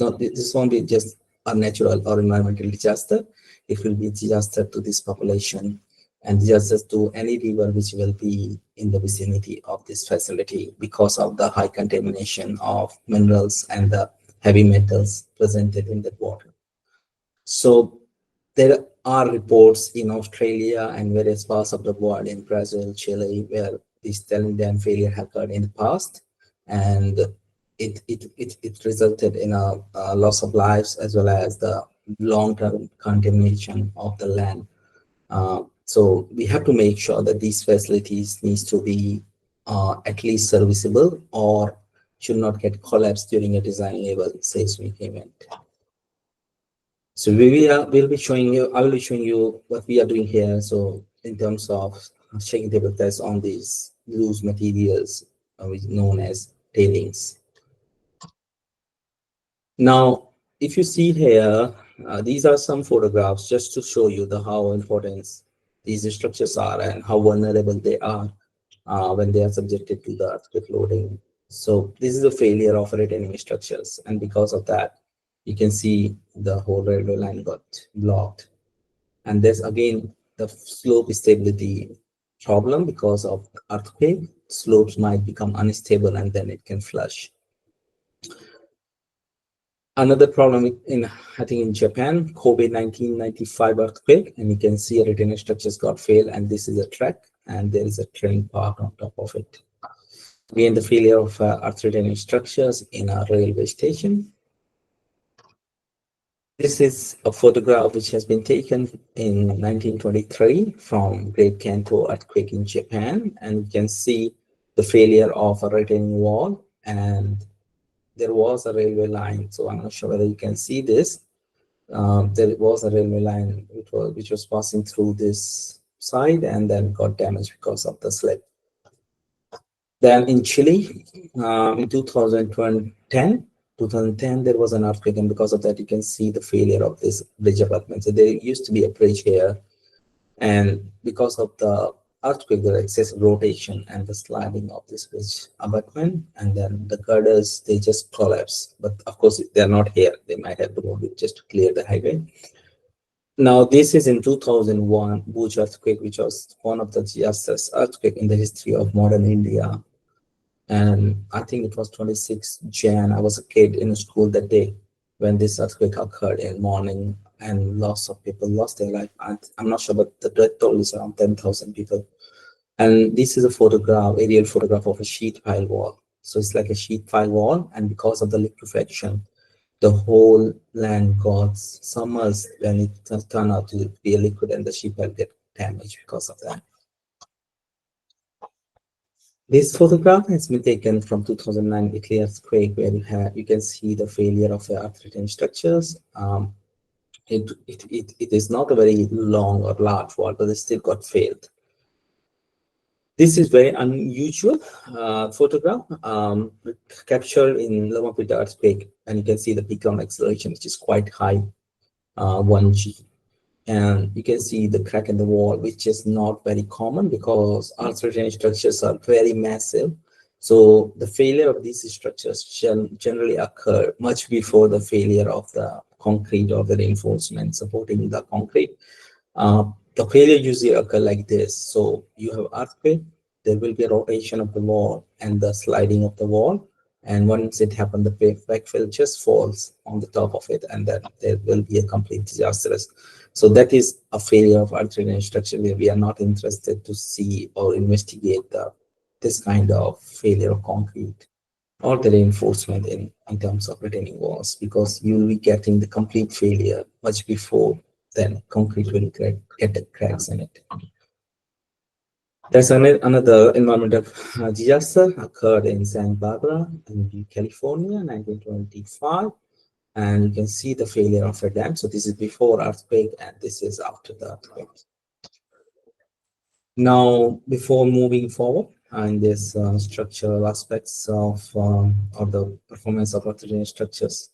won't be just a natural or environmental disaster. It will be disaster to this population and disaster to any river which will be in the vicinity of this facility because of the high contamination of minerals and the heavy metals presented in the water. So there are reports in Australia and various parts of the world, in Brazil, Chile, where this tailing dam failure occurred in the past, and it resulted in a loss of lives as well as the long-term contamination of the land. So we have to make sure that these facilities needs to be at least serviceable or should not get collapsed during a design level seismic event. So we'll be showing you, I will be showing you what we are doing here. So in terms of shaking table tests on these loose materials, which is known as tailings. Now, if you see here, these are some photographs just to show you how important these structures are and how vulnerable they are when they are subjected to the earthquake loading. So this is a failure of retaining structures, and because of that, you can see the whole railway line got blocked. And there's again the slope stability problem because of earthquake. Slopes might become unstable and then it can flush. Another problem in, I think in Japan, Kobe 1995 earthquake, and you can see retaining structures got failed, and this is a track, and there is a train park on top of it. Again, the failure of earth retaining structures in a railway station. This is a photograph which has been taken in 1923 from Great Kanto earthquake in Japan, and you can see the failure of a retaining wall, and there was a railway line. So I'm not sure whether you can see this. There was a railway line which was passing through this side and then got damaged because of the slip. Then in Chile, in 2010, there was an earthquake, and because of that, you can see the failure of this bridge abutment. So there used to be a bridge here, and because of the earthquake, there was excessive rotation and the sliding of this bridge abutment, and then the girders, they just collapse. But of course, they're not here. They might have to move it just to clear the highway. Now, this is in 2001 Bhuj earthquake, which was one of the disasters earthquake in the history of modern India. And I think it was 26 Jan. I was a kid in school that day when this earthquake occurred in the morning, and lots of people lost their life. I'm not sure, but the death toll is around 10,000 people. And this is a photograph, aerial photograph of a sheet pile wall. So it's like a sheet pile wall, and because of the liquefaction, the whole land got submerged when it turned out to be a liquid, and the sheet pile get damaged because of that. This photograph has been taken from 2009 Italy earthquake, where you can see the failure of the earth retaining structures. It is not a very long or large wall, but it still got failed. This is very unusual photograph captured in Loma Prieta earthquake, and you can see the peak ground acceleration, which is quite high, 1G. And you can see the crack in the wall, which is not very common because earth retaining structures are very massive. So the failure of these structures generally occur much before the failure of the concrete or the reinforcement supporting the concrete. The failure usually occur like this. So you have earthquake, there will be a rotation of the wall and the sliding of the wall. And once it happens, the backfill just falls on the top of it, and then there will be a complete disaster. So that is a failure of earth retaining structure where we are not interested to see or investigate this kind of failure of concrete or the reinforcement in terms of retaining walls, because you will be getting the complete failure much before then concrete will get the cracks in it. There's another environmental disaster occurred in Santa Barbara in California, 1925. And you can see the failure of a dam. So this is before earthquake, and this is after the earthquake. Now, before moving forward in this structural aspects of the performance of earth structures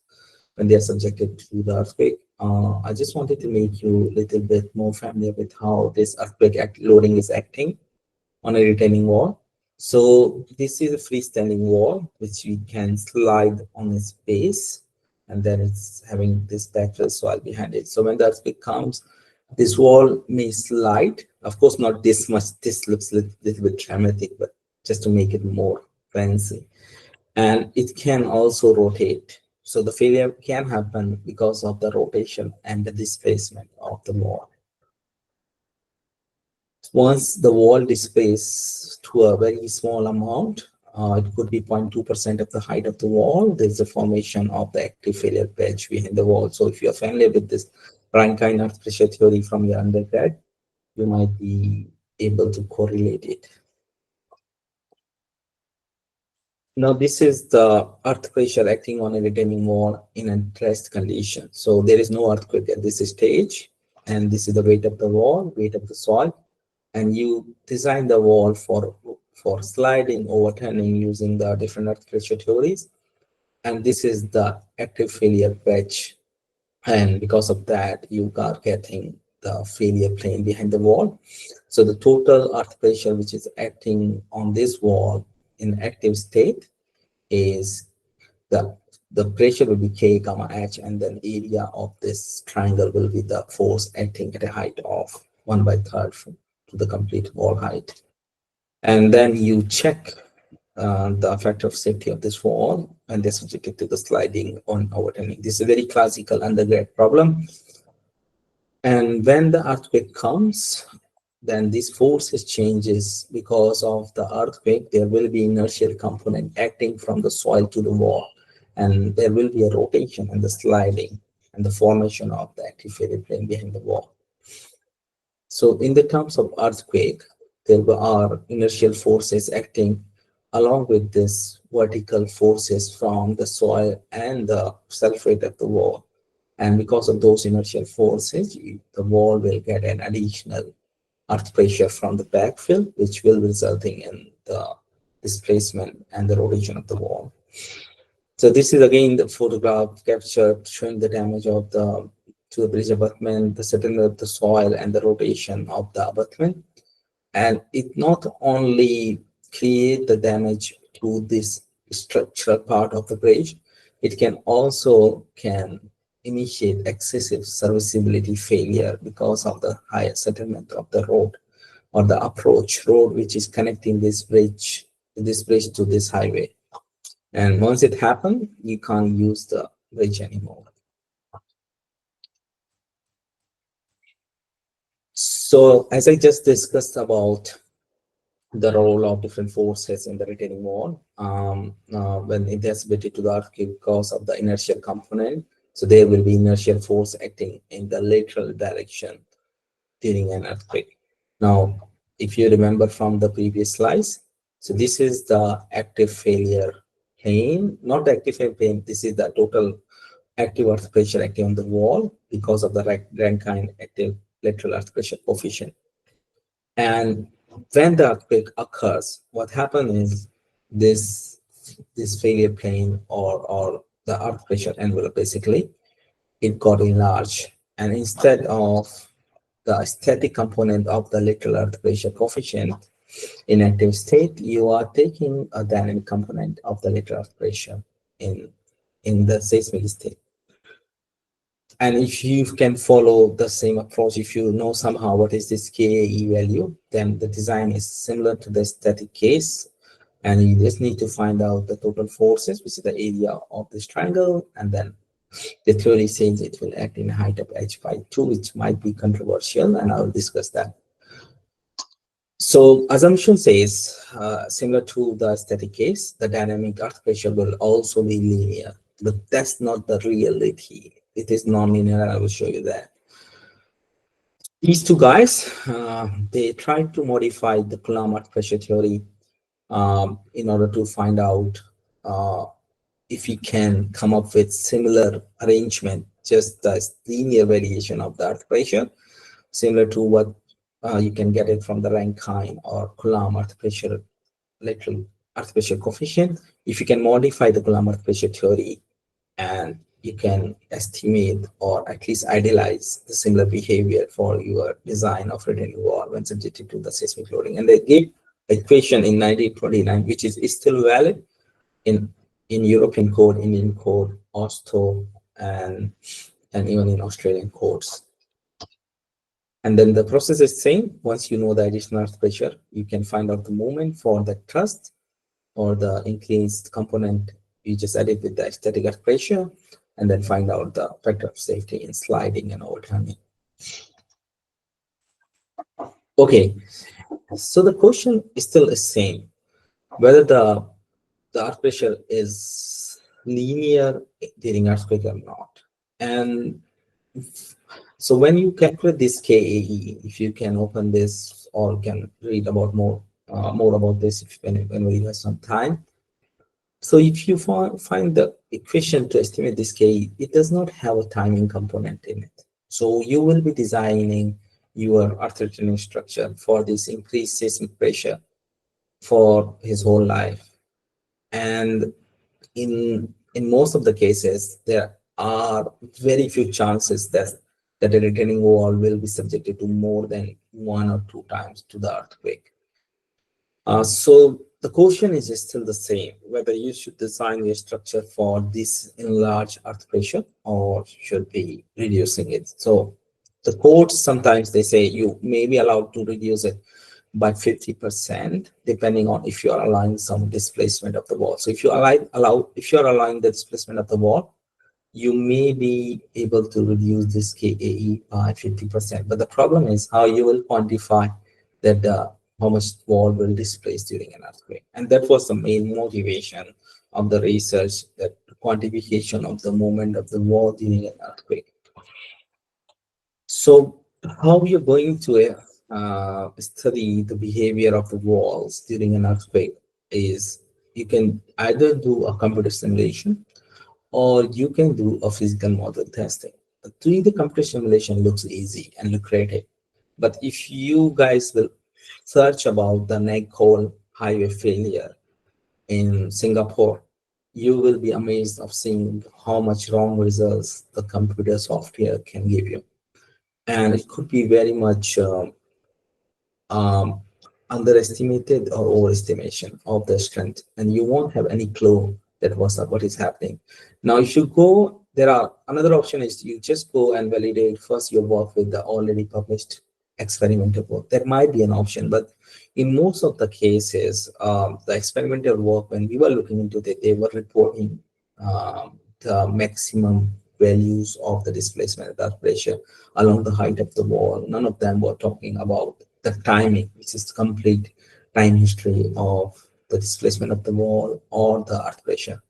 when they are subjected to the earthquake, I just wanted to make you a little bit more familiar with how this earthquake loading is acting on a retaining wall. So this is a freestanding wall which we can slide on its base, and then it's having this backfill soil behind it. So when the earthquake comes, this wall may slide. Of course, not this much. This looks a little bit dramatic, but just to make it more fancy. And it can also rotate. So the failure can happen because of the rotation and the displacement of the wall. Once the wall displaces to a very small amount, it could be 0.2% of the height of the wall, there's a formation of the active failure patch behind the wall. So if you're familiar with this Rankine earth pressure theory from your undergrad, you might be able to correlate it. Now, this is the earth pressure acting on a retaining wall in a rest condition. So there is no earthquake at this stage, and this is the weight of the wall, weight of the soil, and you design the wall for sliding, overturning using the different earth pressure theories. And this is the active failure patch. And because of that, you are getting the failure plane behind the wall. So the total earth pressure which is acting on this wall in active state is the pressure will be K comma H, and then area of this triangle will be the force acting at a height of 1/3 to the complete wall height. And then you check the factor of safety of this wall, and they're subjected to the sliding on overturning. This is a very classical undergrad problem. And when the earthquake comes, then this forces changes because of the earthquake. There will be inertial component acting from the soil to the wall, and there will be a rotation and the sliding and the formation of the active failure plane behind the wall. So in the terms of earthquake, there are inertial forces acting along with this vertical forces from the soil and the self-weight of the wall. And because of those inertial forces, the wall will get an additional earth pressure from the backfill, which will resulting in the displacement and the rotation of the wall. So this is again the photograph captured showing the damage of the to the bridge abutment, the settlement of the soil, and the rotation of the abutment. And it not only create the damage to this structural part of the bridge, it can also initiate excessive serviceability failure because of the higher settlement of the road or the approach road, which is connecting this bridge to this highway. And once it happens, you can't use the bridge anymore. So as I just discussed about the role of different forces in the retaining wall, when it is subjected to the earthquake because of the inertial component, so there will be inertial force acting in the lateral direction during an earthquake. Now, if you remember from the previous slides, so this is the active failure plane, not the active failure plane, this is the total active earth pressure acting on the wall because of the Rankine active lateral earth pressure coefficient. And when the earthquake occurs, what happens is this failure plane or the earth pressure envelope, basically, it got enlarged. And instead of the static component of the lateral earth pressure coefficient in active state, you are taking a dynamic component of the lateral earth pressure in the seismic state. And if you can follow the same approach, if you know somehow what is this KAE value, then the design is similar to the static case. And you just need to find out the total forces, which is the area of this triangle. And then the theory says it will act in a height of h by 2, which might be controversial, and I will discuss that. So assumption says, similar to the static case, the dynamic earth pressure will also be linear, but that's not the reality. It is non-linear, and I will show you that. These two guys, they tried to modify the Coulomb earth pressure theory in order to find out if we can come up with similar arrangement, just the linear variation of the earth pressure, similar to what you can get it from the Rankine or Coulomb earth pressure, lateral earth pressure coefficient. If you can modify the Coulomb earth pressure theory, and you can estimate or at least idealize the similar behavior for your design of retaining wall when subjected to the seismic loading. And they gave equation in 1929, which is still valid in European code, Indian code, OSTO, and even in Australian codes. And then the process is same. Once you know the additional earth pressure, you can find out the moment for the thrust or the increased component. You just add it with the static earth pressure and then find out the factor of safety in sliding and overturning. Okay, so the question is still the same, whether the earth pressure is linear during earthquake or not. And so when you calculate this KAE, if you can open this or can read about more about this if whenever you have some time. So if you find the equation to estimate this KAE, it does not have a timing component in it. So you will be designing your earth retaining structure for this increased seismic pressure for his whole life. And in most of the cases, there are very few chances that the retaining wall will be subjected to more than 1 or 2 times to the earthquake. So the question is still the same, whether you should design your structure for this enlarged earth pressure or should be reducing it. So the codes sometimes they say you may be allowed to reduce it by 50%, depending on if you are allowing some displacement of the wall. So if you if you are allowing the displacement of the wall, you may be able to reduce this KAE by 50%. But the problem is how you will quantify that how much wall will displace during an earthquake. And that was the main motivation of the research, that quantification of the moment of the wall during an earthquake. So how we are going to study the behavior of the walls during an earthquake is you can either do a computer simulation or you can do a physical model testing. Doing the computer simulation looks easy and lucrative, but if you guys will search about the Nag Khol highway failure in Singapore, you will be amazed of seeing how much wrong results the computer software can give you. And it could be very much um, underestimated or overestimation of the strength, and you won't have any clue that what is happening. Now, if you go, there are another option is you just go and validate first your work with the already published experimental work. There might be an option, but in most of the cases, the experimental work, when we were looking into it, they were reporting the maximum values of the displacement earth pressure along the height of the wall. None of them were talking about the timing, which is the complete time history of the displacement of the wall or the earth pressure.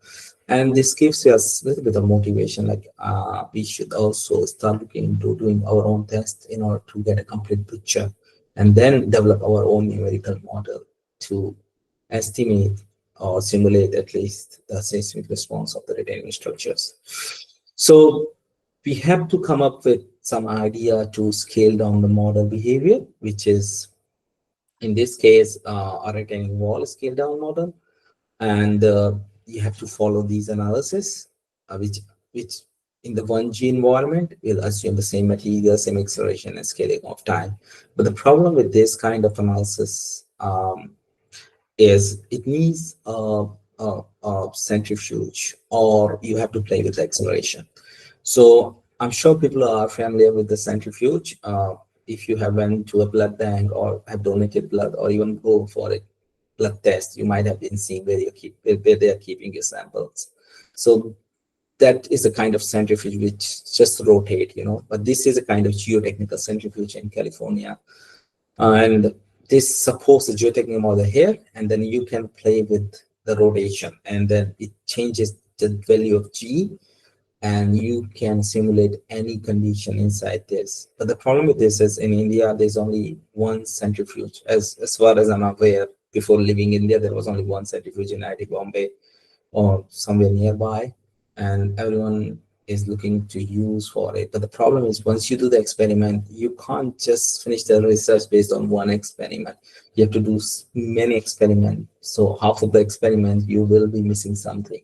And this gives us a little bit of motivation, like we should also start looking into doing our own tests in order to get a complete picture and then develop our own numerical model to estimate or simulate at least the seismic response of the retaining structures. So we have to come up with some idea to scale down the model behavior, which is in this case a retaining wall scale down model. And you have to follow these analysis, which in the 1G environment will assume the same material, same acceleration and scaling of time. But the problem with this kind of analysis is it needs a centrifuge, or you have to play with the acceleration. So I'm sure people are familiar with the centrifuge. If you have went to a blood bank or have donated blood or even go for a blood test, you might have been seeing where they are keeping your samples. So that is a kind of centrifuge which just rotate, but this is a kind of geotechnical centrifuge in California. And this supports the geotechnical model here, and then you can play with the rotation, and then it changes the value of G and you can simulate any condition inside this. But the problem with this is in India, there's only one centrifuge. As far as I'm aware, before leaving India, there was only one centrifuge in IIT Bombay or somewhere nearby, and everyone is looking to use for it. But the problem is once you do the experiment, you can't just finish the research based on one experiment. You have to do many experiments. So half of the experiment, you will be missing something.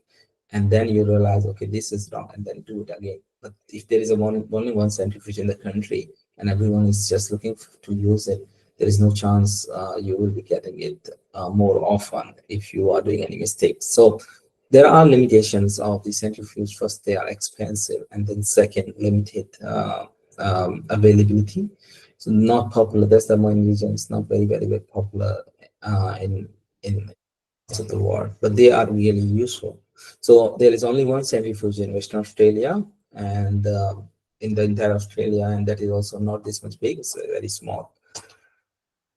And then you realize, okay, this is wrong, and then do it again. But if there is only one centrifuge in the country and everyone is just looking to use it, there is no chance you will be getting it more often if you are doing any mistakes. So there are limitations of the centrifuge. First, they are expensive, and then second, limited availability. So not popular. That's the main reason. It's not very popular in parts of the world, but they are really useful. So there is only one centrifuge in Western Australia, and in the entire Australia, and that is also not this much big. It's very small.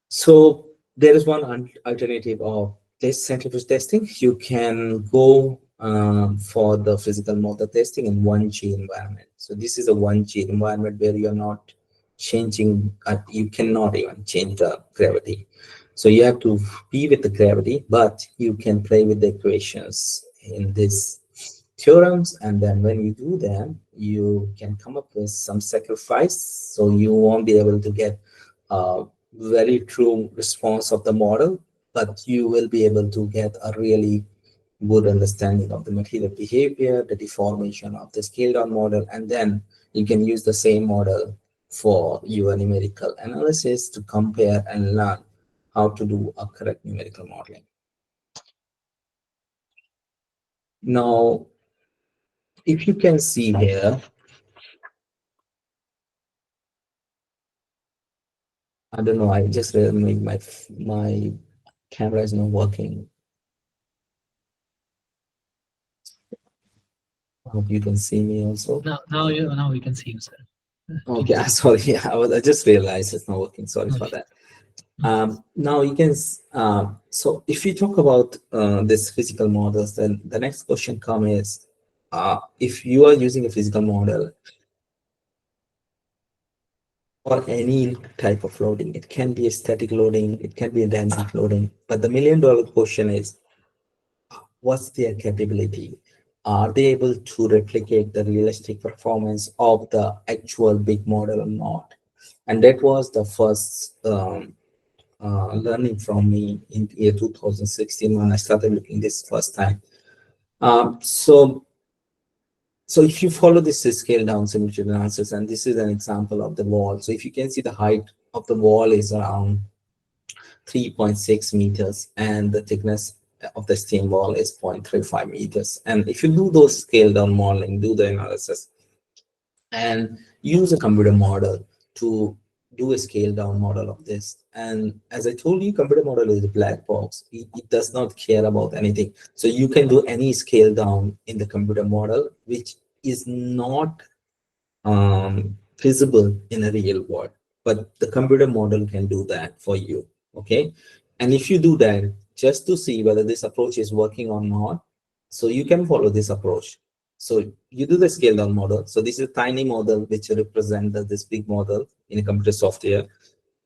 So there is one alternative of this centrifuge testing. You can go for the physical model testing in 1G environment. So this is a 1G environment where you're not changing, you cannot even change the gravity. So you have to be with the gravity, but you can play with the equations in this theorems, and then when you do them, you can come up with some sacrifice. So you won't be able to get very true response of the model, but you will be able to get a really good understanding of the material behavior, the deformation of the scaled down model, and then you can use the same model for your numerical analysis to compare and learn how to do a correct numerical modeling. Now, if you can see here, I don't know, I just made my camera is not working. I hope you can see me also. Now we can see you, sir. Okay, sorry, I just realized it's not working. Sorry for that. Now you can, so if we talk about this physical models, then the next question comes is, if you are using a physical model or any type of loading, it can be a static loading, it can be a dynamic loading, but the $1,000,000 question is, what's their capability? Are they able to replicate the realistic performance of the actual big model or not? And that was the first learning from me in year 2016 when I started looking this first time. So if you follow this scale down simulated analysis, and this is an example of the wall. So if you can see, the height of the wall is around 3.6 meters, and the thickness of the stem wall is 0.35 meters. And if you do those scale down modeling, do the analysis, and use a computer model to do a scale down model of this. And as I told you, computer model is a black box. It does not care about anything. So you can do any scale down in the computer model, which is not feasible in a real world, but the computer model can do that for you. Okay. And if you do that just to see whether this approach is working or not, so you can follow this approach. So you do the scale down model. So this is a tiny model which represents this big model in a computer software,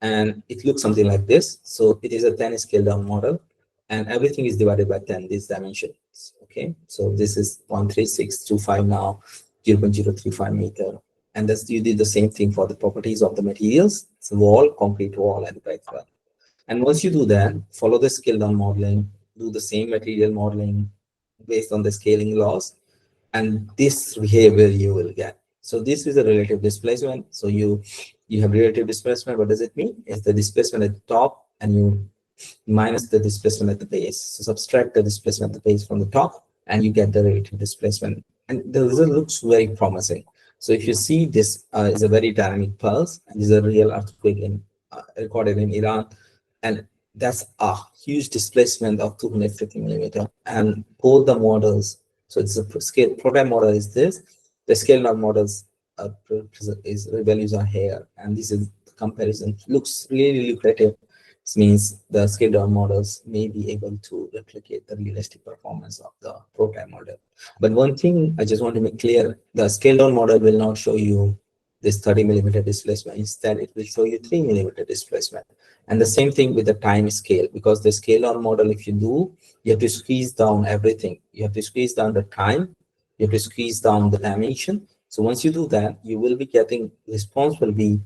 and it looks something like this. So it is a 10 scale down model, and everything is divided by 10, these dimensions. Okay, so this is 0.3625 now, 0.035 meter. And that's, you did the same thing for the properties of the materials. It's a wall, concrete wall, and brick wall. And once you do that, follow the scale down modeling, do the same material modeling based on the scaling laws, and this behavior you will get. So this is a relative displacement. So you have relative displacement. What does it mean? It's the displacement at the top, and you minus the displacement at the base. So subtract the displacement at the base from the top, and you get the relative displacement. And the result looks very promising. So if you see, this is a very dynamic pulse, and this is a real earthquake recorded in Iran, and that's a huge displacement of 250 millimeter. And both the models, so it's a scale prototype model is this, the scale down models is values are here, and this is the comparison. Looks really lucrative. This means the scaled down models may be able to replicate the realistic performance of the prototype model. But one thing I just want to make clear, the scaled down model will not show you this 30 millimeter displacement. Instead, it will show you 3 millimeter displacement. And the same thing with the time scale, because the scale down model, if you do, you have to squeeze down everything. You have to squeeze down the time, you have to squeeze down the dimension. So once you do that, you will be getting, response will be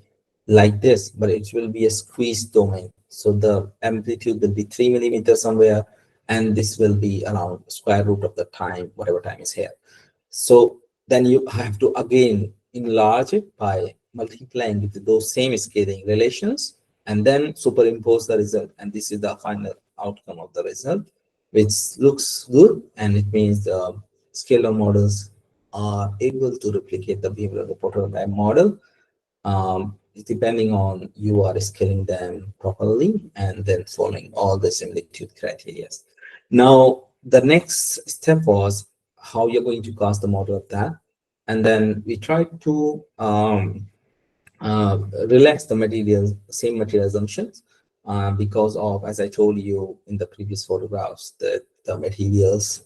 like this, but it will be a squeezed domain. So the amplitude will be 3 millimeters somewhere, and this will be around square root of the time, whatever time is here. So then you have to again enlarge it by multiplying with those same scaling relations, and then superimpose the result. And this is the final outcome of the result, which looks good. And it means the scalar models are able to replicate the behavior of the prototype model, depending on you are scaling them properly and then following all the similitude criteria. Now, the next step was how you're going to cast the model of that. And then we tried to relax the materials, same material assumptions, because of, as I told you in the previous photographs, that the materials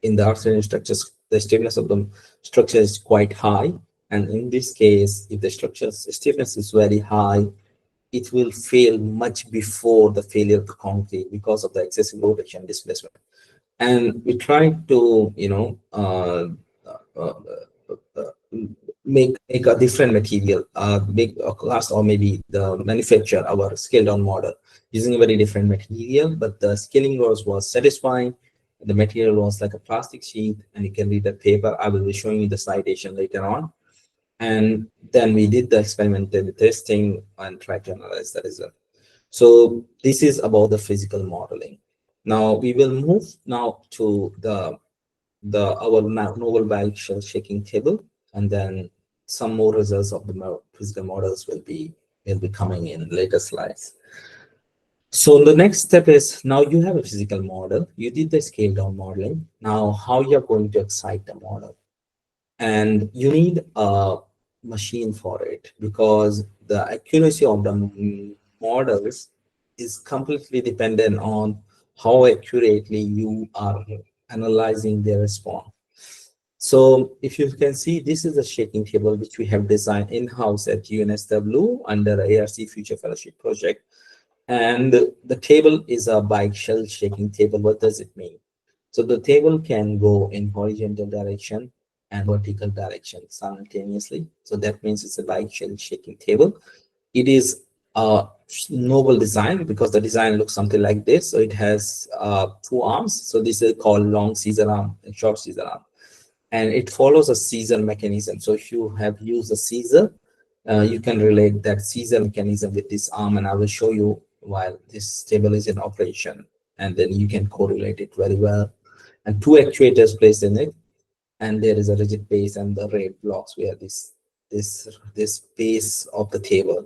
in the arsenal structures, the stiffness of the structure is quite high. And in this case, if the structure's stiffness is very high, it will fail much before the failure of the concrete because of the excessive rotation displacement. And we tried to, uh, make a different material, make a class, or maybe the manufacture our scaled down model using a very different material, but the scaling was satisfying. The material was like a plastic sheet, and you can read the paper. I will be showing you the citation later on. And then we did the experimental testing and tried to analyze the result. So this is about the physical modeling. Now we will move now to our novel bag shell shaking table, and then some more results of the physical models will be coming in later slides. So the next step is, now you have a physical model, you did the scale down modeling. Now how you're going to excite the model, and you need a machine for it, because the accuracy of the models is completely dependent on how accurately you are analyzing their response. So if you can see, this is a shaking table which we have designed in-house at UNSW under ARC Future Fellowship Project. And the table is a bike shell shaking table. What does it mean? So the table can go in horizontal direction and vertical direction simultaneously. So that means it's a bike shell shaking table. It is a novel design because the design looks something like this. So it has two arms. So this is called long scissor arm and short scissor arm. And it follows a scissor mechanism. So if you have used a scissor, you can relate that scissor mechanism with this arm, and I will show you while this table is in operation, and then you can correlate it very well. And two actuators placed in it, and there is a rigid base and the red blocks where this base of the table,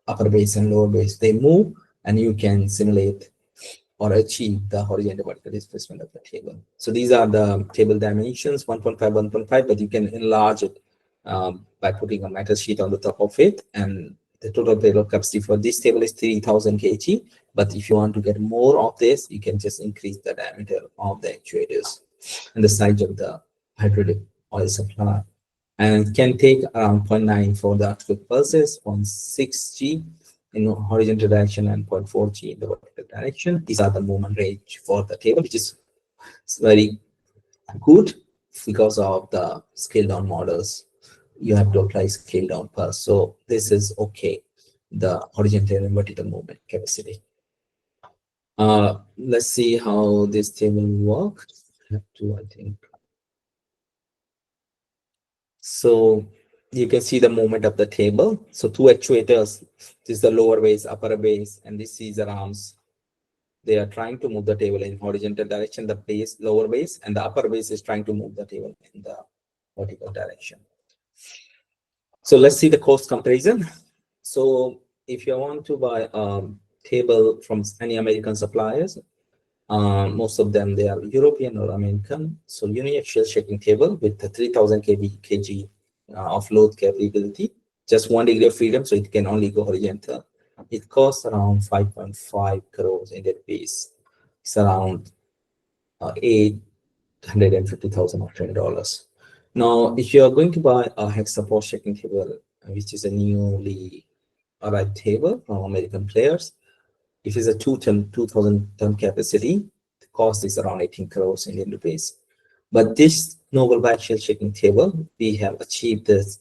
upper base and lower base, they move, and you can simulate or achieve the horizontal vertical displacement of the table. So these are the table dimensions, 1.5, 1.5, but you can enlarge it by putting a metal sheet on the top of it. And the total payload capacity for this table is 3000 kg. But if you want to get more of this, you can just increase the diameter of the actuators and the size of the hydraulic oil supply. And can take around 0.9 for the earthquake pulses, 0.6 G in horizontal direction and 0.4 G in the vertical direction. These are the movement range for the table, which is very good because of the scale down models. You have to apply scale down pulse. So this is okay, the horizontal and vertical movement capacity. Let's see how this table works. I have to, I think. So you can see the movement of the table. So two actuators, this is the lower base, upper base, and this is the arms. They are trying to move the table in horizontal direction, the base, lower base, and the upper base is trying to move the table in the vertical direction. So let's see the cost comparison. So if you want to buy a table from any American suppliers, most of them, they are European or American. So uniaxial shaking table with the 3000 kg of load capability, just 1 degree of freedom, so it can only go horizontal. it costs around 5.5 crores Indian rupees. It's around 850,000 Australian dollars. Now, if you are going to buy a hexa shaking table, which is a newly arrived table from American players, if it's a 2,000 ton capacity, the cost is around 18 crores Indian rupees. But this novel biaxial shaking table, we have achieved this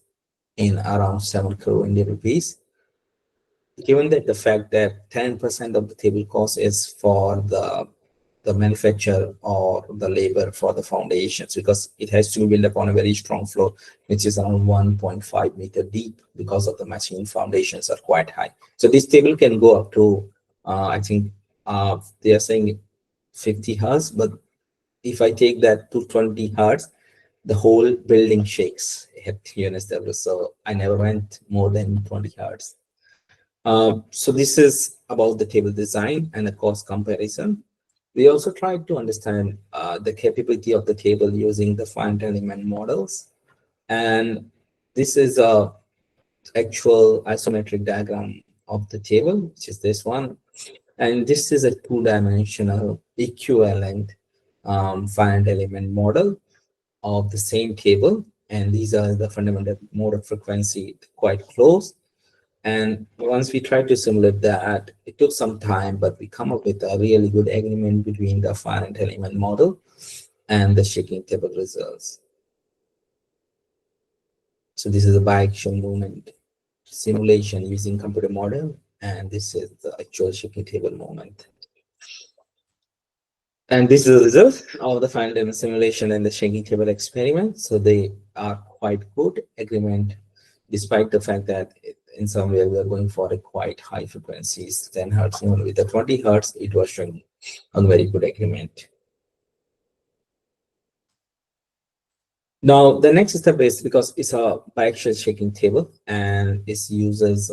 in around 7 crore Indian rupees. Given that the fact that 10% of the table cost is for the manufacture or the labor for the foundations, because it has to be built upon a very strong floor, which is around 1.5 meter deep, because of the machine foundations are quite high. So this table can go up to, I think they are saying 50 hertz, but if I take that to 20 hertz, the whole building shakes at UNSW. So I never went more than 20 hertz. So this is about the table design and the cost comparison. We also tried to understand the capability of the table using the finite element models. And this is a actual isometric diagram of the table, which is this one. And this is a two-dimensional equivalent finite element model of the same table. And these are the fundamental mode of frequency quite close. And once we tried to simulate that, it took some time, but we come up with a really good agreement between the finite element model and the shaking table results. So this is a biaxial movement simulation using computer model, and this is the actual shaking table moment. And this is the result of the finite element simulation and the shaking table experiment. So they are quite good agreement, despite the fact that in some way we are going for a quite high frequencies, 10 hertz. Even with the 20 hertz, it was showing a very good agreement. Now, the next step is, because it's a biaxial shaking table and it uses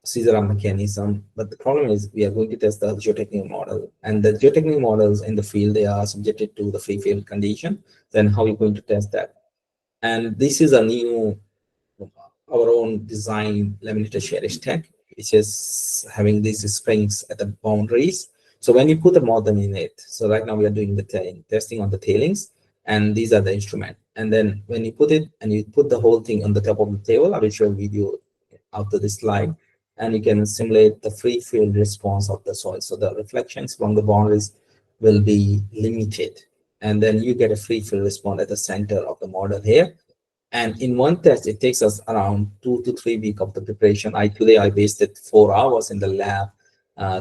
Caesar mechanism, but the problem is we are going to test the geotechnical model, and the geotechnical models in the field, they are subjected to the free field condition. Then how are you going to test that? And this is a new, our own design laminated shear stack, which is having these springs at the boundaries. So when you put a model in it, so right now we are doing the testing on the tailings, and these are the instrument. And then when you put it and you put the whole thing on the top of the table, I will show a video after this slide, and you can simulate the free field response of the soil. So the reflections from the boundaries will be limited, and then you get a free field response at the center of the model here. And in one test, it takes us around 2 to 3 weeks of the preparation. Today I wasted 4 hours in the lab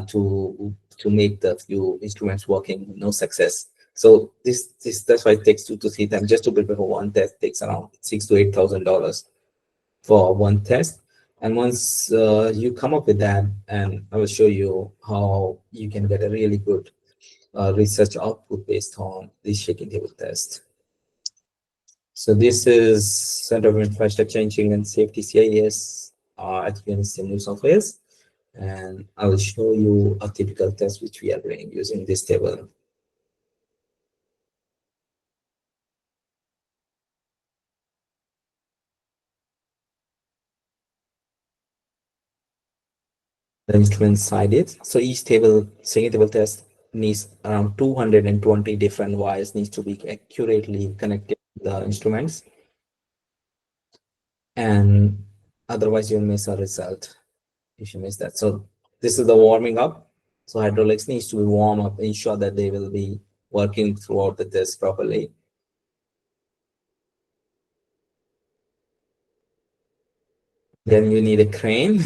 to make the few instruments working. No success. So that's why it takes 2 to 3 times just to prepare for one test. It takes around $6,000 to $8,000 for one test. And once you come up with that, and I will show you how you can get a really good research output based on this shaking table test. So this is Center of Infrastructure Engineering and Safety, CIS, at UNSW New South Wales. And I will show you a typical test which we are doing using this table. The instrument side it. So each table, single table test needs around 220 different wires needs to be accurately connected to the instruments. And otherwise you'll miss a result if you miss that. So this is the warming up. So hydraulics needs to be warm up, ensure that they will be working throughout the test properly. Then you need a crane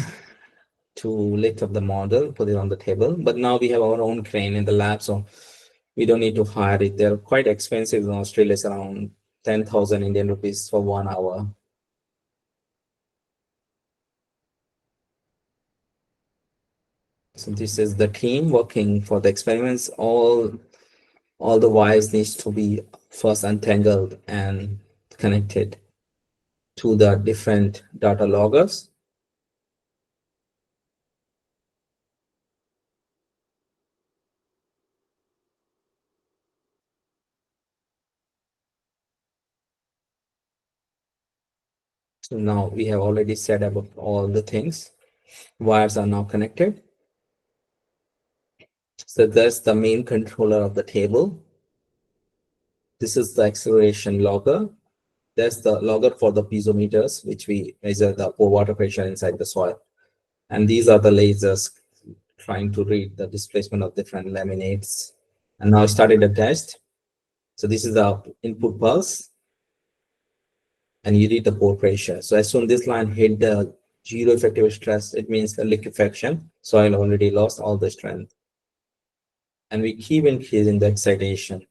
to lift up the model, put it on the table. But now we have our own crane in the lab, so we don't need to hire it. They're quite expensive in Australia. It's around 10,000 Indian rupees for 1 hour. So this is the team working for the experiments. All the wires needs to be first untangled and connected to the different data loggers. So now we have already set up all the things. Wires are now connected. So that's the main controller of the table. This is the acceleration logger. That's the logger for the piezometers, which we measure the pore water pressure inside the soil. And these are the lasers trying to read the displacement of different laminates. And now I started a test. So this is the input pulse, and you read the pore pressure. So as soon as this line hit the zero effective stress, it means the liquefaction. Soil already lost all the strength. And we keep increasing the excitation.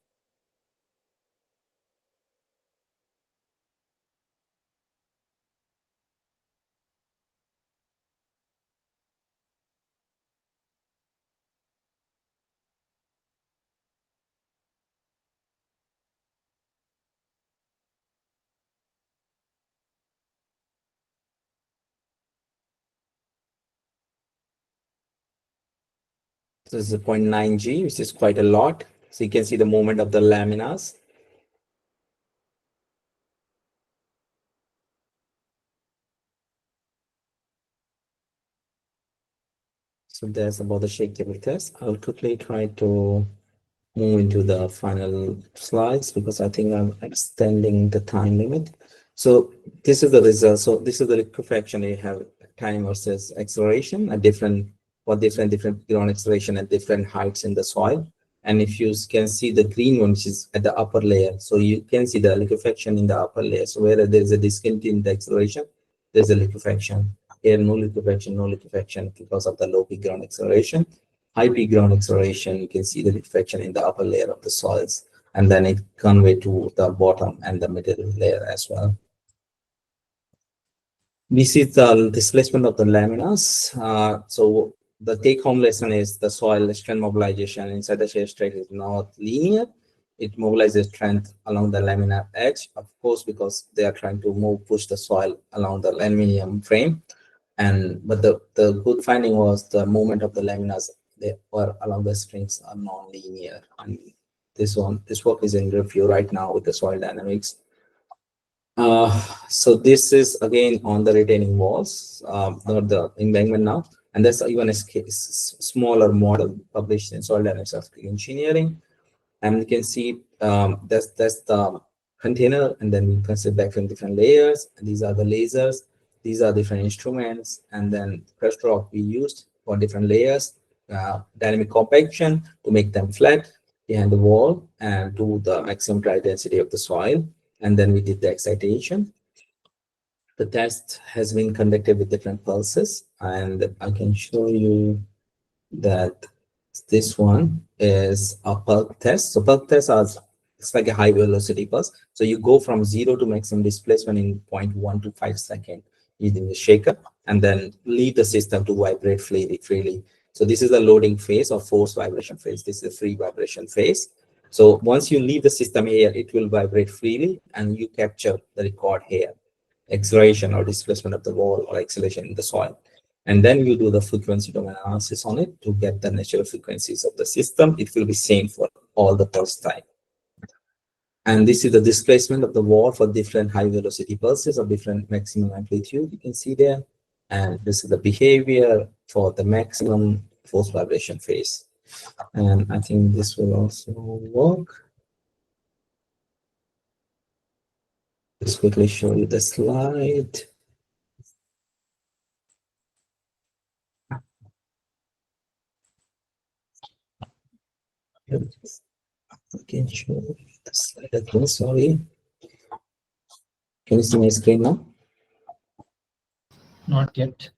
So this is 0.9 G, which is quite a lot. So you can see the movement of the laminas. So that's about the shake table test. I'll quickly try to move into the final slides because I think I'm extending the time limit. So this is the result. So this is the liquefaction. You have time versus acceleration, a different ground acceleration at different heights in the soil. And if you can see the green one, which is at the upper layer, so you can see the liquefaction in the upper layer. So where there is a discontinuity in the acceleration, there's a liquefaction. Here, no liquefaction because of the low peak ground acceleration. High peak ground acceleration, you can see the liquefaction in the upper layer of the soils, and then it convey to the bottom and the middle layer as well. This is the displacement of the laminas. So the take-home lesson is the soil strength mobilization inside the shear stress is not linear. It mobilizes strength along the laminar edge, of course, because they are trying to push the soil along the aluminum frame. But the good finding was the movement of the laminas they were along the strings are non-linear. And this work is in review right now with the soil dynamics. So this is again on the retaining walls, not the embankment now, and that's even a smaller model published in Soil Dynamics of Engineering. And you can see that's the container, and then you can see back from different layers. And these are the lasers. These are different instruments, and then crust rock we used for different layers, dynamic compaction to make them flat behind the wall and to the maximum dry density of the soil. And then we did the excitation. The test has been conducted with different pulses, and I can show you that this one is a pulse test. So pulse tests are it's like a high velocity pulse. So you go from 0 to maximum displacement in 0.1 to 5 seconds using the shaker, and then leave the system to vibrate freely. So this is the loading phase or forced vibration phase. This is the free vibration phase. So once you leave the system here, it will vibrate freely, and you capture the record here, acceleration or displacement of the wall or acceleration in the soil. And then you do the frequency domain analysis on it to get the natural frequencies of the system. It will be same for all the pulse type. And this is the displacement of the wall for different high velocity pulses of different maximum amplitude. You can see there. And this is the behavior for the maximum force vibration phase. And I think this will also work. Just quickly show you the slide. I can show you the slide again, sorry. Can you see my screen now? Not yet.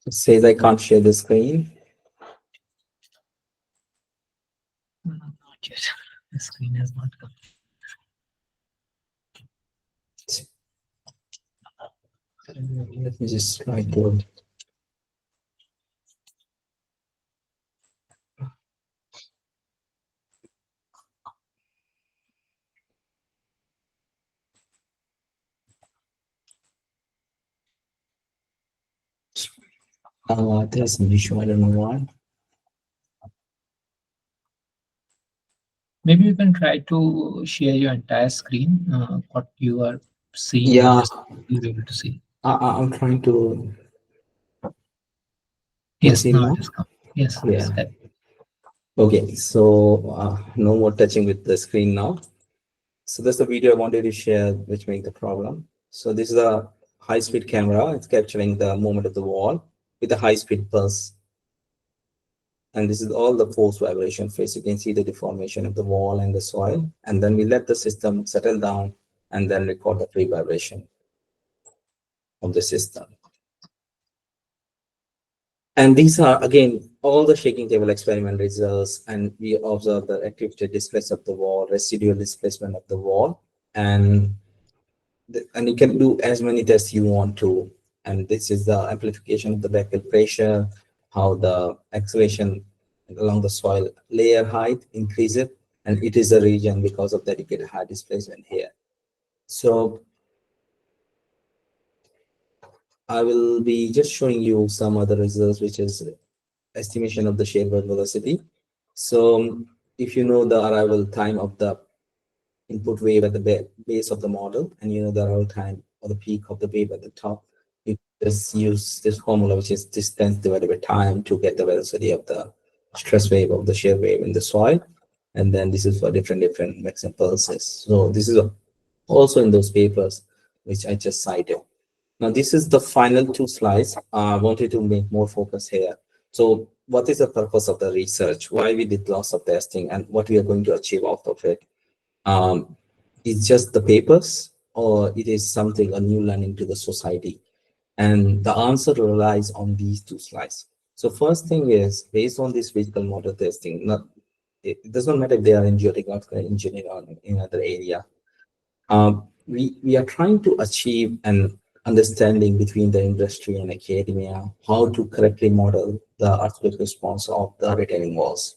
It says I can't share the screen. Not yet. The screen has not come. Let me just try to. There's an issue, I don't know why. Maybe you can try to share your entire screen, what you are seeing on Yeah, this, you'll be able to see. I'm trying to Yes, proceed now it now. has come. Yes, Yeah. step. Okay, so no more touching with the screen now. So that's the video I wanted to share, which make the problem. So this is a high-speed camera. It's capturing the movement of the wall with a high-speed pulse. And this is all the force vibration phase. You can see the deformation of the wall and the soil. And then we let the system settle down and then record the free vibration of the system. And these are, again, all the shaking table experiment results. And we observe the activity displacement of the wall, residual displacement of the wall. And you can do as many tests you want to. And this is the amplification of the backfill pressure, how the acceleration along the soil layer height increases, and it is a region because of dedicated high displacement here. So I will be just showing you some other results, which is estimation of the shear-wave velocity. So if you know the arrival time of the input wave at the base of the model, and you know the arrival time or the peak of the wave at the top, you just use this formula, which is distance divided by time, to get the velocity of the stress wave of the shear wave in the soil. And then this is for different maximum pulses. So this is also in those papers which I just cited. Now this is the final two slides. I wanted to make more focus here. So what is the purpose of the research? Why we did lots of testing and what we are going to achieve out of it? It's just the papers, or it is something, a new learning to the society? And the answer relies on these two slides. So first thing is, based on this physical model testing, not, it does not matter if they are in geotechnical engineering or in other area. We are trying to achieve an understanding between the industry and academia, how to correctly model the earthquake response of the retaining walls.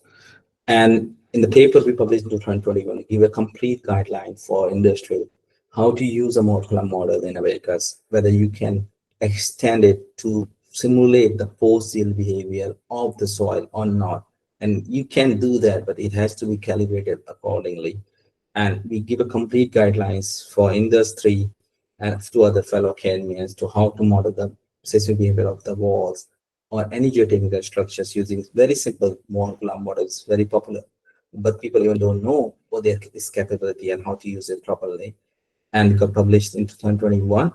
And in the paper we published in 2021, we give a complete guideline for industry, how to use a molecular model in Americas, whether you can extend it to simulate the post-yield behavior of the soil or not. And you can do that, but it has to be calibrated accordingly. And we give a complete guidelines for industry and to other fellow academians to how to model the seismic behavior of the walls or any geotechnical structures using very simple molecular models, very popular. But people even don't know what their is capability and how to use it properly. And got published in 2021.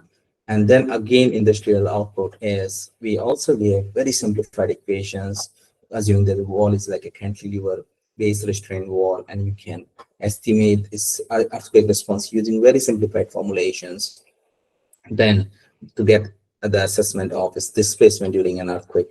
And then again, industrial output is we also gave very simplified equations, assuming that the wall is like a cantilever base restraint wall, and you can estimate its earthquake response using very simplified formulations. Then to get the assessment of its displacement during an earthquake.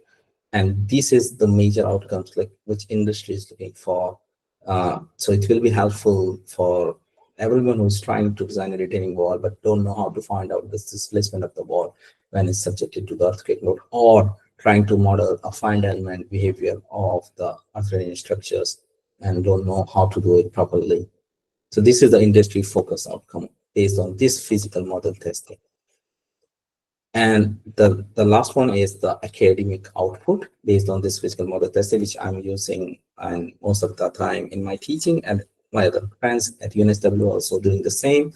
And this is the major outcomes like which industry is looking for. So it will be helpful for everyone who's trying to design a retaining wall but don't know how to find out the displacement of the wall when it's subjected to the earthquake load, or trying to model a finite element behavior of the earth retaining structures and don't know how to do it properly. So this is the industry focus outcome based on this physical model testing. And the last one is the academic output based on this physical model testing, which I'm using and most of the time in my teaching, and my other friends at UNSW also doing the same,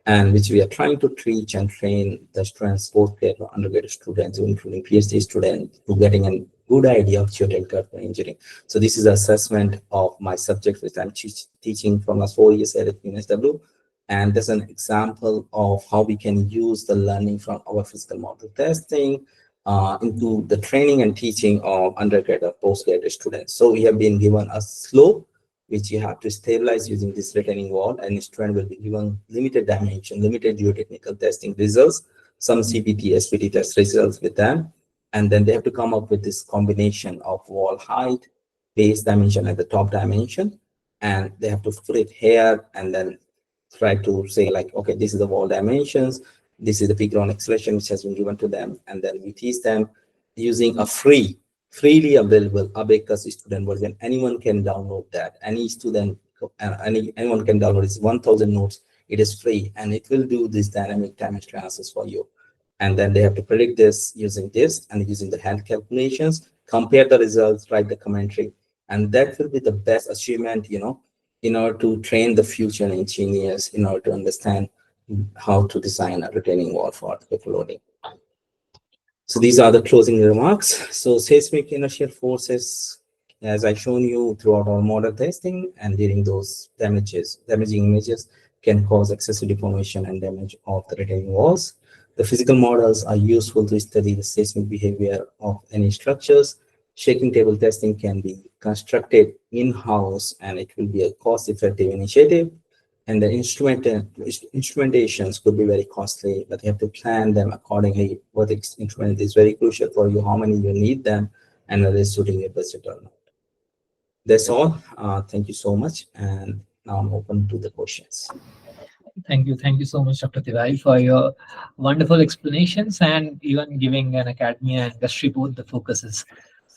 and which we are trying to teach and train the students, both undergraduate students, including PhD students, to getting a good idea of geotechnical engineering. So this is assessment of my subject, which I'm teaching from last 4 years at UNSW. And there's an example of how we can use the learning from our physical model testing into the training and teaching of undergraduate or postgraduate students. So we have been given a slope which you have to stabilize using this retaining wall, and the student will be given limited dimension, limited geotechnical testing results, some CPT, SPT test results with them, and then they have to come up with this combination of wall height, base dimension, and the top dimension, and they have to put it here and then try to say like, okay, this is the wall dimensions, this is the peak ground acceleration which has been given to them, and then we teach them using a freely available Abacus student version. Anyone can download that. Any student, anyone can download it. 1,000 notes. It is free, and it will do this dynamic time analysis for you. And then they have to predict this using this and using the hand calculations, compare the results, write the commentary, and that will be the best achievement, you know, in order to train the future engineers in order to understand how to design a retaining wall for earthquake loading. So these are the closing remarks. So seismic inertial forces, as I shown you throughout our model testing, and during those damaging images can cause excessive deformation and damage of the retaining walls. The physical models are useful to study the seismic behavior of any structures. Shaking table testing can be constructed in-house, and it will be a cost-effective initiative. And the instrumentations could be very costly, but you have to plan them accordingly. What instrument is very crucial for you, how many you need them, and whether it's suiting your budget or not. That's all. Thank you so much. And now I'm open to the questions. Thank you so much, Dr. Tiwari, for your wonderful explanations and even giving an academia and industry both the focuses.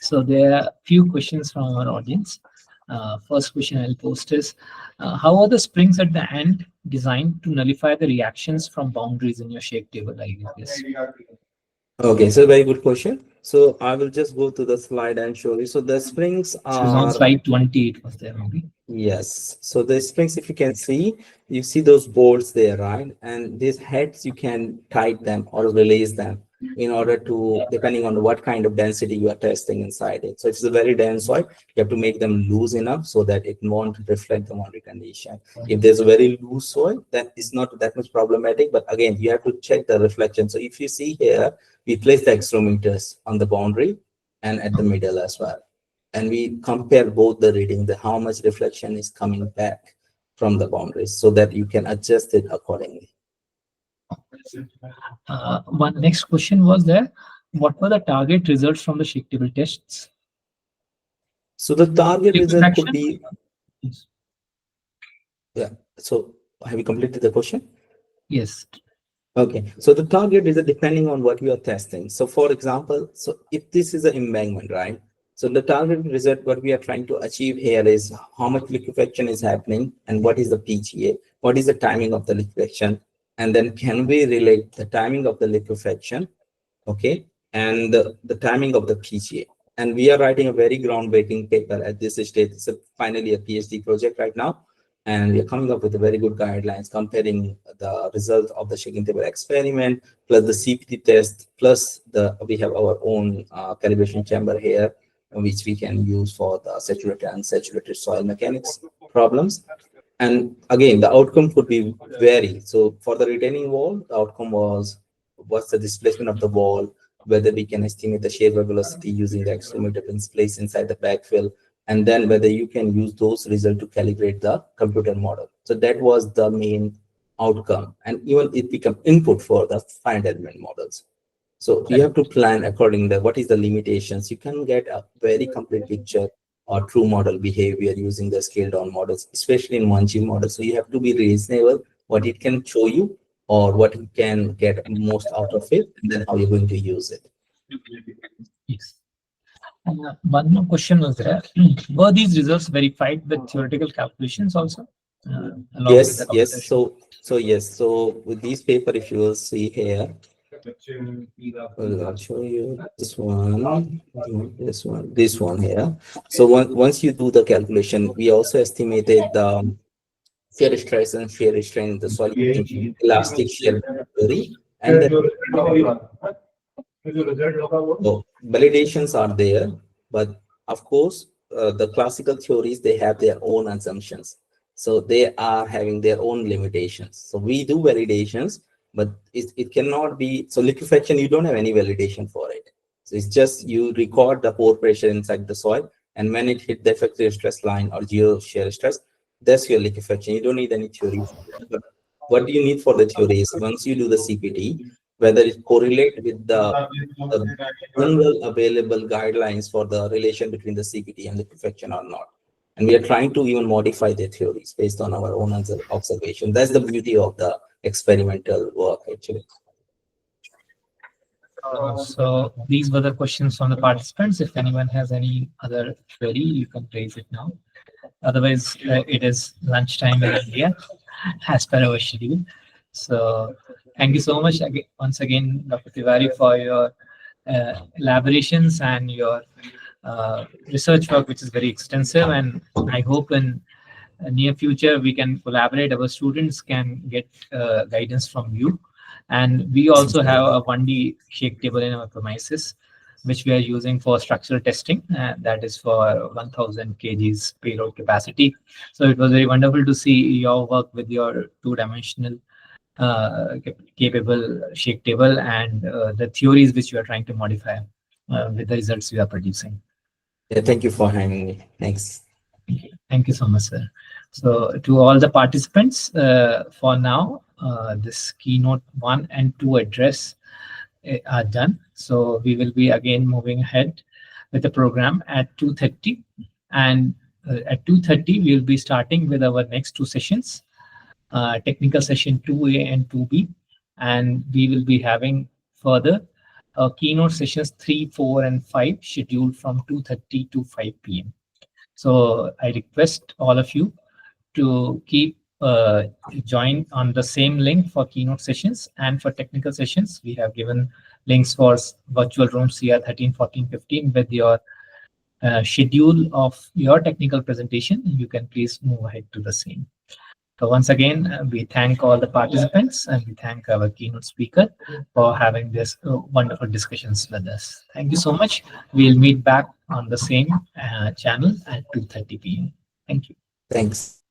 So there are a few questions from our audience. First question I'll post is, how are the springs at the end designed to nullify the reactions from boundaries in your shake table? I guess. Okay, so very good question. So I will just go to the slide and show you. So the springs It was on are, slide 28 was there maybe. yes. So the springs, if you can see, you see those bolts there, right? And these heads, you can tighten them or release them in order to, depending on what kind of density you are testing inside it. So if it's a very dense soil, you have to make them loose enough so that it won't reflect the boundary condition. If there's a very loose soil, then it's not that much problematic. But again, you have to check the reflection. So if you see here, we place the accelerometers on the boundary and at the middle as well. And we compare both the reading, the how much reflection is coming back from the boundaries, so that you can adjust it accordingly. One next question was there. What were the target results from the shake table tests? So the target result could Refraction? be, Yes. yeah. So have you completed the question? Yes. Okay, so the target is depending on what you are testing. So for example, so if this is an embankment, right? So the target result, what we are trying to achieve here is how much liquefaction is happening and what is the PGA, what is the timing of the liquefaction, and then can we relate the timing of the liquefaction, okay, and the timing of the PGA. And we are writing a very groundbreaking paper at this stage. It's finally a PhD project right now. And we are coming up with a very good guidelines comparing the result of the shaking table experiment plus the CPT test plus we have our own calibration chamber here, which we can use for the saturated and unsaturated soil mechanics problems. And again, the outcome could be vary. So for the retaining wall, the outcome was what's the displacement of the wall, whether we can estimate the shear velocity using the accelerometer pins placed inside the backfill, and then whether you can use those results to calibrate the computer model. So that was the main outcome, and even it become input for the finite element models. So you have to plan according to what is the limitations. You can get a very complete picture or true model behavior using the scaled down models, especially in 1G models. So you have to be reasonable what it can show you or what you can get most out of it, and then how you're going to use it. Yes. One more question was there. Were these results verified with theoretical calculations also? Yes, yes. So yes. So with this paper, if you will see here, I'll show you this one here. So once you do the calculation, we also estimated the shear stress and shear strain in the soil using elastic shear theory, and then so validations are there, but of course, the classical theories, they have their own assumptions. So they are having their own limitations. So we do validations, but it cannot be, so liquefaction, you don't have any validation for it. So it's just you record the pore pressure inside the soil, and when it hit the effective stress line or geo shear stress, that's your liquefaction. You don't need any theory. But what you need for the theory is once you do the CPT, whether it correlate with the general available guidelines for the relation between the CPT and liquefaction or not. And we are trying to even modify the theories based on our own observation. That's the beauty of the experimental work, actually. So these were the questions from the participants. If anyone has any other query, you can raise it now. Otherwise, it is lunchtime in India, as per our schedule. So thank you so much once again, Dr. Tiwari, for your elaborations and your research work, which is very extensive. And I hope in near future, we can collaborate. Our students can get guidance from you. And we also have a 1D shake table in our premises, which we are using for structural testing. That is for 1000 kgs payload capacity. So it was very wonderful to see your work with your two-dimensional capable shake table and the theories which you are trying to modify with the results you are producing. Yeah, thank you for having me. Thanks. Thank you so much, sir. So to all the participants, for now, this keynote 1 and 2 address are done. So we will be again moving ahead with the program at 2:30. And at 2:30, we will be starting with our next two sessions, technical session 2A and 2B. And we will be having further keynote sessions 3, 4, and 5 scheduled from 2:30 to 5 p.m. So I request all of you to keep join on the same link for keynote sessions, and for technical sessions, we have given links for virtual room CR 13, 14, 15 with your schedule of your technical presentation. You can please move ahead to the same. So once again, we thank all the participants and we thank our keynote speaker for having this wonderful discussions with us. Thank you so much. We'll meet back on the same channel at 2:30 p.m. Thank you. Thanks.